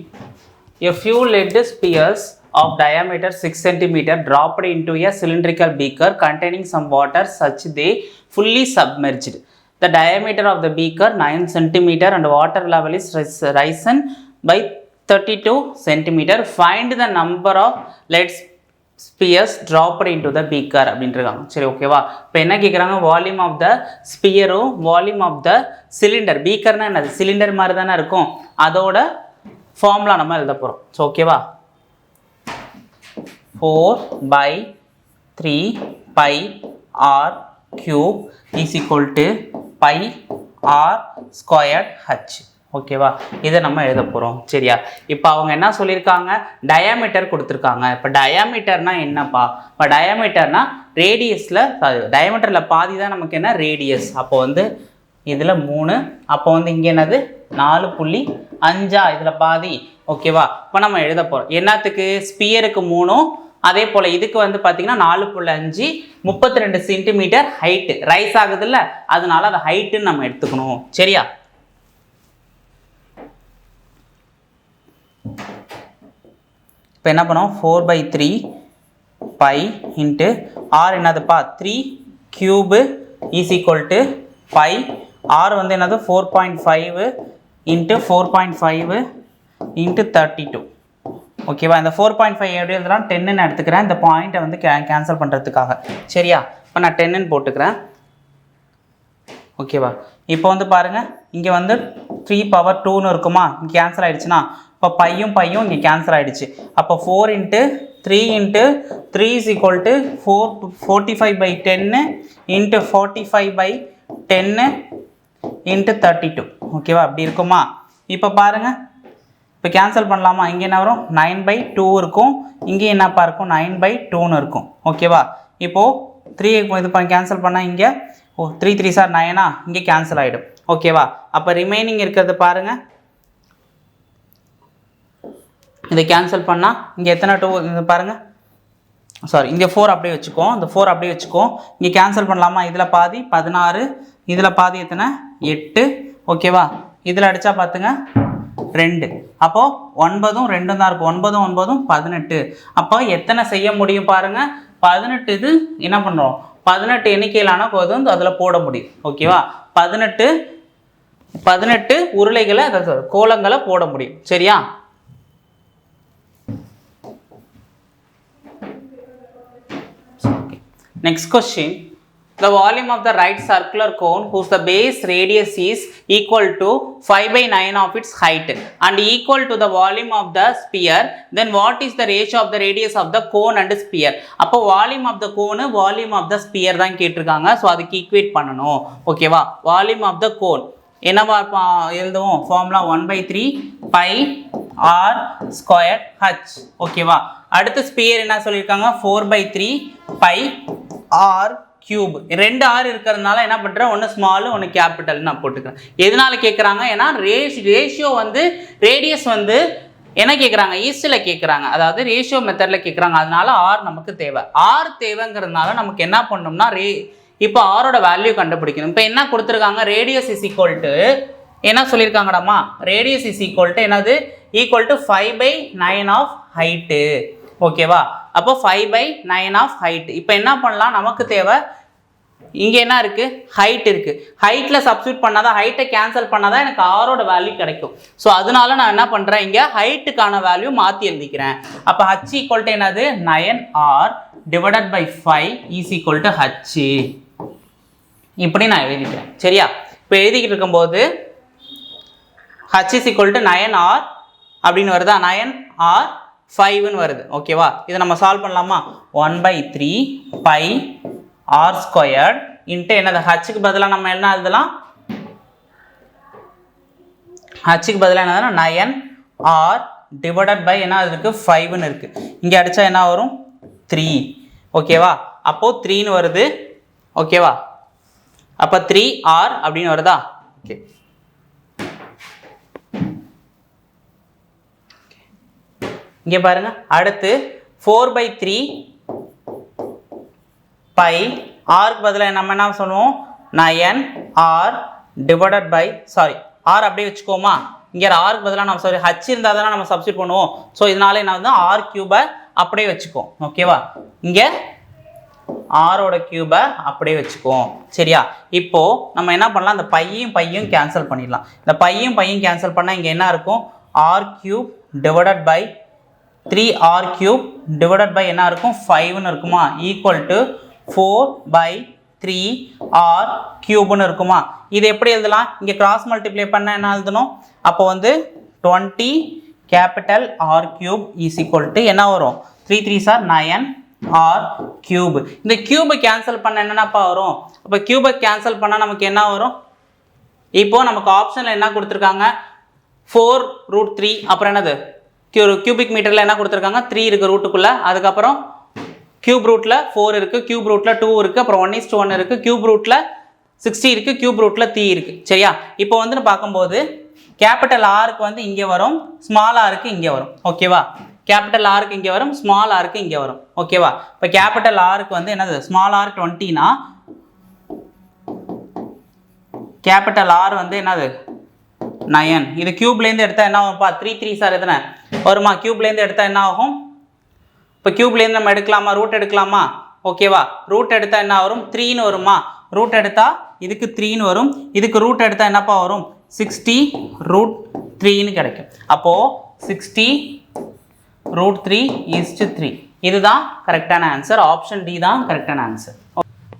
a few lead spheres of diameter 6 cm dropped into a cylindrical beaker containing some water such they fully submerged. The diameter of the beaker 9 cm and water level is risen by 32 cm. Find the number of lead spheres dropped into the beaker அப்படின்றாங்க. சரி, ஓகேவா? இப்போ என்ன கேட்குறாங்க, volume of the ஸ்பியரும் volume of the cylinder. பீக்கர்னா என்னது, cylinder மாதிரி தானே இருக்கும், அதோட ஃபார்முலா நம்ம எழுத போகிறோம். ஸோ ஓகேவா? 4/3 pi r cube is equal to pi r squared h. ஓகேவா? இதை நம்ம எழுத போகிறோம். சரியா? இப்போ அவங்க என்ன சொல்லியிருக்காங்க, டயாமீட்டர் கொடுத்துருக்காங்க. இப்போ டயாமீட்டர்னா என்னப்பா, இப்போ டயாமீட்டர்னா ரேடியஸில், டயாமீட்டரில் பாதி தான் நமக்கு என்ன, ரேடியஸ். அப்போ வந்து இதில் 3, அப்போ வந்து இங்கே என்னது 4.5, இதில் பாதி. ஓகேவா? இப்போ நம்ம எழுத போகிறோம். என்னத்துக்கு, ஸ்பியருக்கு 3, அதே போல் இதுக்கு வந்து பார்த்தீங்கன்னா 4.5, 32 சென்டிமீட்டர் ஹைட்டு ரைஸ் ஆகுது இல்லை, அதனால அதை ஹைட்டுன்னு நம்ம எடுத்துக்கணும். சரியா? இப்போ என்ன பண்ணுவோம், 4/3 pi இன்ட்டு ஆர் என்னதுப்பா 3 cube is equal to pi. R வந்து என்னது 4.5 இன்ட்டு 4.5 இன்ட்டு 32. ஓகேவா? இந்த 4.5 எப்படி எழுதுலாம், 10ன்னு எடுத்துக்கிறேன், இந்த பாயிண்ட்டை வந்து கேன்சல் பண்ணுறதுக்காக. சரியா? இப்போ நான் 10ன்னு போட்டுக்கிறேன். ஓகேவா? இப்போ வந்து பாருங்கள், இங்கே வந்து 3/2ன்னு இருக்குமா, இங்கே கேன்சல் ஆகிடுச்சுன்னா, இப்போ பையும் இங்கே கேன்சல் ஆகிடுச்சு. அப்போ 4 into 3 into 3 is equal to 45/10 into 45/10 into 32. ஓகேவா? அப்படி இருக்குமா? இப்போ பாருங்கள், இப்போ கேன்சல் பண்ணலாமா, இங்கே என்ன வரும், 9/2 இருக்கும், இங்கே என்னப்பா இருக்கும், 9/2ன்னு இருக்கும். ஓகேவா? இப்போது 3 இது பண்ணி கேன்சல் பண்ணால் இங்கே 3 3 சார் 9, இங்கே கேன்சல் ஆகிடும். ஓகேவா? அப்போ ரிமைனிங் இருக்கிறது பாருங்கள், இதை கேன்சல் பண்ணால் இங்கே எத்தனை 2 இது பாருங்கள், சாரி இங்கே 4 அப்படியே வச்சுக்கோம், இந்த 4 அப்படியே வச்சுக்கோம், இங்கே கேன்சல் பண்ணலாமா, இதில் பாதி 16, இதில் பாதி எத்தனை 8. ஓகேவா? இதில் அடித்தா பார்த்துங்க 2, அப்போது 9ம் 2ம் தான் இருக்கும், 9ம் 9ம் 18. அப்போ எத்தனை செய்ய முடியும் பாருங்கள், 18. இது என்ன பண்ணுறோம், 18 எண்ணிக்கையிலான போதும் அதில் போட முடியும். ஓகேவா? 18 உருளைகளை, கோலங்களை போட முடியும். சரியா? Next question: the volume of the right circular cone whose the base radius is equal to 5/9 of its height and equal to the volume of the sphere, then what is the ratio of the radius of the cone and sphere? அப்போ volume of the cone volume of the sphere தான் கேட்டிருக்காங்க. So அதுக்கு equate பண்ணணும். ஓகேவா? volume of the cone என்னவா எழுதுவோம், formula 1/3 pi r squared h. ஓகேவா? அடுத்து ஸ்பியர் என்ன சொல்லியிருக்காங்க, 4/3 pi r கியூப். 2 r இருக்கிறதுனால என்ன பண்ணுறேன், ஒன்று ஸ்மாலு ஒன்று கேபிட்டல் நான் போட்டுக்கிறேன். எதனால கேட்குறாங்க, ஏன்னா ரேஷியோ வந்து ரேடியஸ் வந்து என்ன கேட்குறாங்க, ஈஸ்டில் கேட்குறாங்க, அதாவது ரேஷியோ மெத்தடில் கேட்குறாங்க. அதனால ஆர் நமக்கு தேவை. ஆர் தேவைங்கிறதுனால நமக்கு என்ன பண்ணணும்னா, இப்போ ஆரோட வேல்யூ கண்டுபிடிக்கணும். இப்போ என்ன கொடுத்துருக்காங்க, ரேடியஸ் இஸ் ஈக்குவல் டு என்ன சொல்லியிருக்காங்கடாமா, ரேடியஸ் இஸ் ஈக்குவல் டு என்னது, ஈக்குவல் டு 5/9 ஆஃப் ஹைட்டு. ஓகேவா? அப்போ 5/9 ஆஃப் ஹைட். இப்போ என்ன பண்ணலாம், நமக்கு தேவை இங்கே என்ன இருக்குது, ஹைட் இருக்குது, ஹைட்டில் சப்ஸ்டியூட் பண்ணாதான், ஹைட்டை கேன்சல் பண்ணாதான் எனக்கு ஆரோட வேல்யூ கிடைக்கும். ஸோ அதனால நான் என்ன பண்ணுறேன், இங்கே ஹைட்டுக்கான வேல்யூ மாற்றி எழுதிக்கிறேன். அப்போ h ஈக்குவல் டு என்னது 9r divided by 5 is equal to h. இப்படி நான் எழுதிக்கிறேன். சரியா? இப்போ எழுதிக்கிட்டு இருக்கும்போது h is equal to 9r அப்படின்னு வருதா? 9r 5ன்னு வருது. ஓகேவா? இதை நம்ம சால்வ் பண்ணலாமா? 1/3 பை r ஸ்கொயர்ட் இன்ட்டு என்னது ஹச்சுக்கு பதிலாக நம்ம என்ன எழுதலாம்? ஹச்சுக்கு பதிலாக என்னதுன்னா 9r டிவைடட் பை என்ன இருக்கு 5ன்னு இருக்கு. இங்கே அடித்தா என்ன வரும்? 3. ஓகேவா? அப்போது 3ன்னு வருது. ஓகேவா? அப்போ 3r அப்படின்னு வருதா? ஓகே. இங்கே பாருங்க, அடுத்து 4/3 பை ஆருக்கு பதிலாக நம்ம என்ன சொல்லுவோம்? 9r டிவைடட் பை r அப்படியே வச்சுக்கோமா? இங்கே ஆருக்கு பதிலாக நம்ம ஹச் இருந்தால் தானே நம்ம சப்ஸ்டிட் பண்ணுவோம். ஸோ இதனால என்ன வந்து r கியூபை அப்படியே வச்சுக்கோம். ஓகேவா? இங்கே ஆரோட கியூபை அப்படியே வச்சுக்குவோம். சரியா? இப்போ நம்ம என்ன பண்ணலாம்? இந்த பையும் கேன்சல் பண்ணிடலாம். இந்த பையும் கேன்சல் பண்ணால் இங்கே என்ன இருக்கும்? r cube divided by 3r cube divided by என்ன இருக்கும்? 5ன்னு இருக்குமா? ஈக்குவல் டு 4/3r கியூப்னு இருக்குமா? இது எப்படி எழுதலாம்? இங்கே கிராஸ் மல்டிப்ளை பண்ண என்ன எழுதணும்? அப்போ வந்து 20 capital R cube is equal to என்ன வரும்? 3 3s are 9r கியூப். இந்த கியூபை கேன்சல் பண்ண என்னென்னப்பா வரும்? அப்போ கியூபை கேன்சல் பண்ணால் நமக்கு என்ன வரும்? இப்போ நமக்கு ஆப்ஷனில் என்ன கொடுத்துருக்காங்க? 4√3 அப்புறம் என்னது கியூபிக் மீட்டரில் என்ன கொடுத்துருக்காங்க? 3 இருக்குது ரூட்டுக்குள்ளே. அதுக்கப்புறம் கியூப் ரூட்டில் 4 இருக்குது, கியூப் ரூட்டில் 2 இருக்குது, அப்புறம் 1:1 இருக்குது, கியூப் ரூட்டில் 60 இருக்குது, கியூப் ரூட்டில் 3 இருக்குது. சரியா? இப்போ வந்து பார்க்கும்போது கேபிட்டல் ஆருக்கு வந்து இங்கே வரும், ஸ்மால் ஆருக்கு இங்கே வரும். ஓகேவா? கேபிட்டல் ஆருக்கு இங்கே வரும், ஸ்மால் ஆருக்கு இங்கே வரும். ஓகேவா? இப்போ கேபிட்டல் ஆருக்கு வந்து என்னது? ஸ்மால் ஆர் 20னா கேபிட்டல் ஆர் வந்து என்னது? 9. இது கியூப்லேருந்து எடுத்தால் என்ன ஆகும்ப்பா? 3 3s are எத்தனை வருமா? கியூப்லேருந்து எடுத்தால் என்ன ஆகும்? இப்போ கியூப்லேருந்து நம்ம எடுக்கலாமா? ரூட் எடுக்கலாமா? ஓகேவா? ரூட் எடுத்தால் என்ன வரும்? 3ன்னு வருமா? ரூட் எடுத்தால் இதுக்கு 3ன்னு வரும். இதுக்கு ரூட் எடுத்தால் என்னப்பா வரும்? 60√3ன்னு கிடைக்கும். அப்போது 60√3:3. இதுதான் கரெக்டான ஆன்சர். ஆப்ஷன் டி தான் கரெக்டான answer.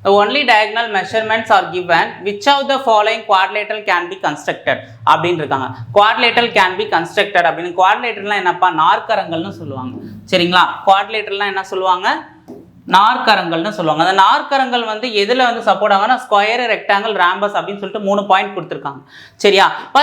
The only diagonal measurements are given. Which of the following quadrilateral can be constructed? அப்படின்னு இருக்காங்க. Quadrilateral can be constructed அப்படின்னு. குவாட்ரிலேட்டரல்னா என்னப்பா? நாற்கரங்கள்னு சொல்லுவாங்க. சரிங்களா? குவாட்ரிலேட்டரல்னா என்ன சொல்லுவாங்க? நாற்கரங்கள்னு சொல்லுவாங்க. அந்த நாற்கரங்கள் வந்து எதில் வந்து சப்போர்ட் ஆகும்னா ஸ்கொயர், ரெக்டாங்கிள், ராம்பஸ் அப்படின்னு சொல்லிட்டு 3 பாயிண்ட் கொடுத்துருக்காங்க. சரியா? இப்போ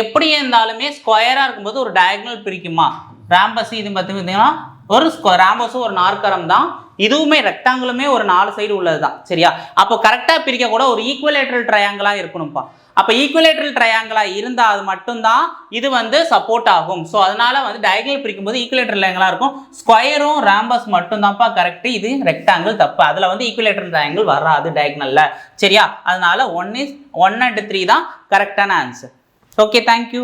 எப்படி இருந்தாலுமே ஸ்கொயராக இருக்கும்போது ஒரு டயகனல் பிரிக்குமா? ராம்பஸ் இது பார்த்தீங்கன்னா ஒரு ராம்பஸும் ஒரு நாற்கரம் தான். இதுவுமே ரெக்டாங்கிளுமே ஒரு 4 சைடு உள்ளது தான். சரியா? அப்போ கரெக்டாக பிரிக்க கூட ஒரு ஈக்குவலேட்டரல் ட்ரையாங்கிளாக இருக்கணும்ப்பா. அப்போ ஈக்குவலேட்டரல் ட்ரையாங்கிளாக இருந்தால் அது மட்டும்தான் இது வந்து சப்போர்ட் ஆகும். ஸோ அதனால வந்து டயகனல் பிரிக்கும்போது ஈக்குவலேட்டரல் ட்ரையாங்கிளாக இருக்கும். ஸ்கொயரும் ராம்பஸ் மட்டும்தான்ப்பா கரெக்டு. இது ரெக்டாங்கிள் தப்பு. அதில் வந்து ஈக்குவலேட்டரல் ட்ரையாங்கிள் வராது டயகனலில். சரியா? அதனால 1 and 3 தான் கரெக்டான ஆன்சர். Okay, thank you.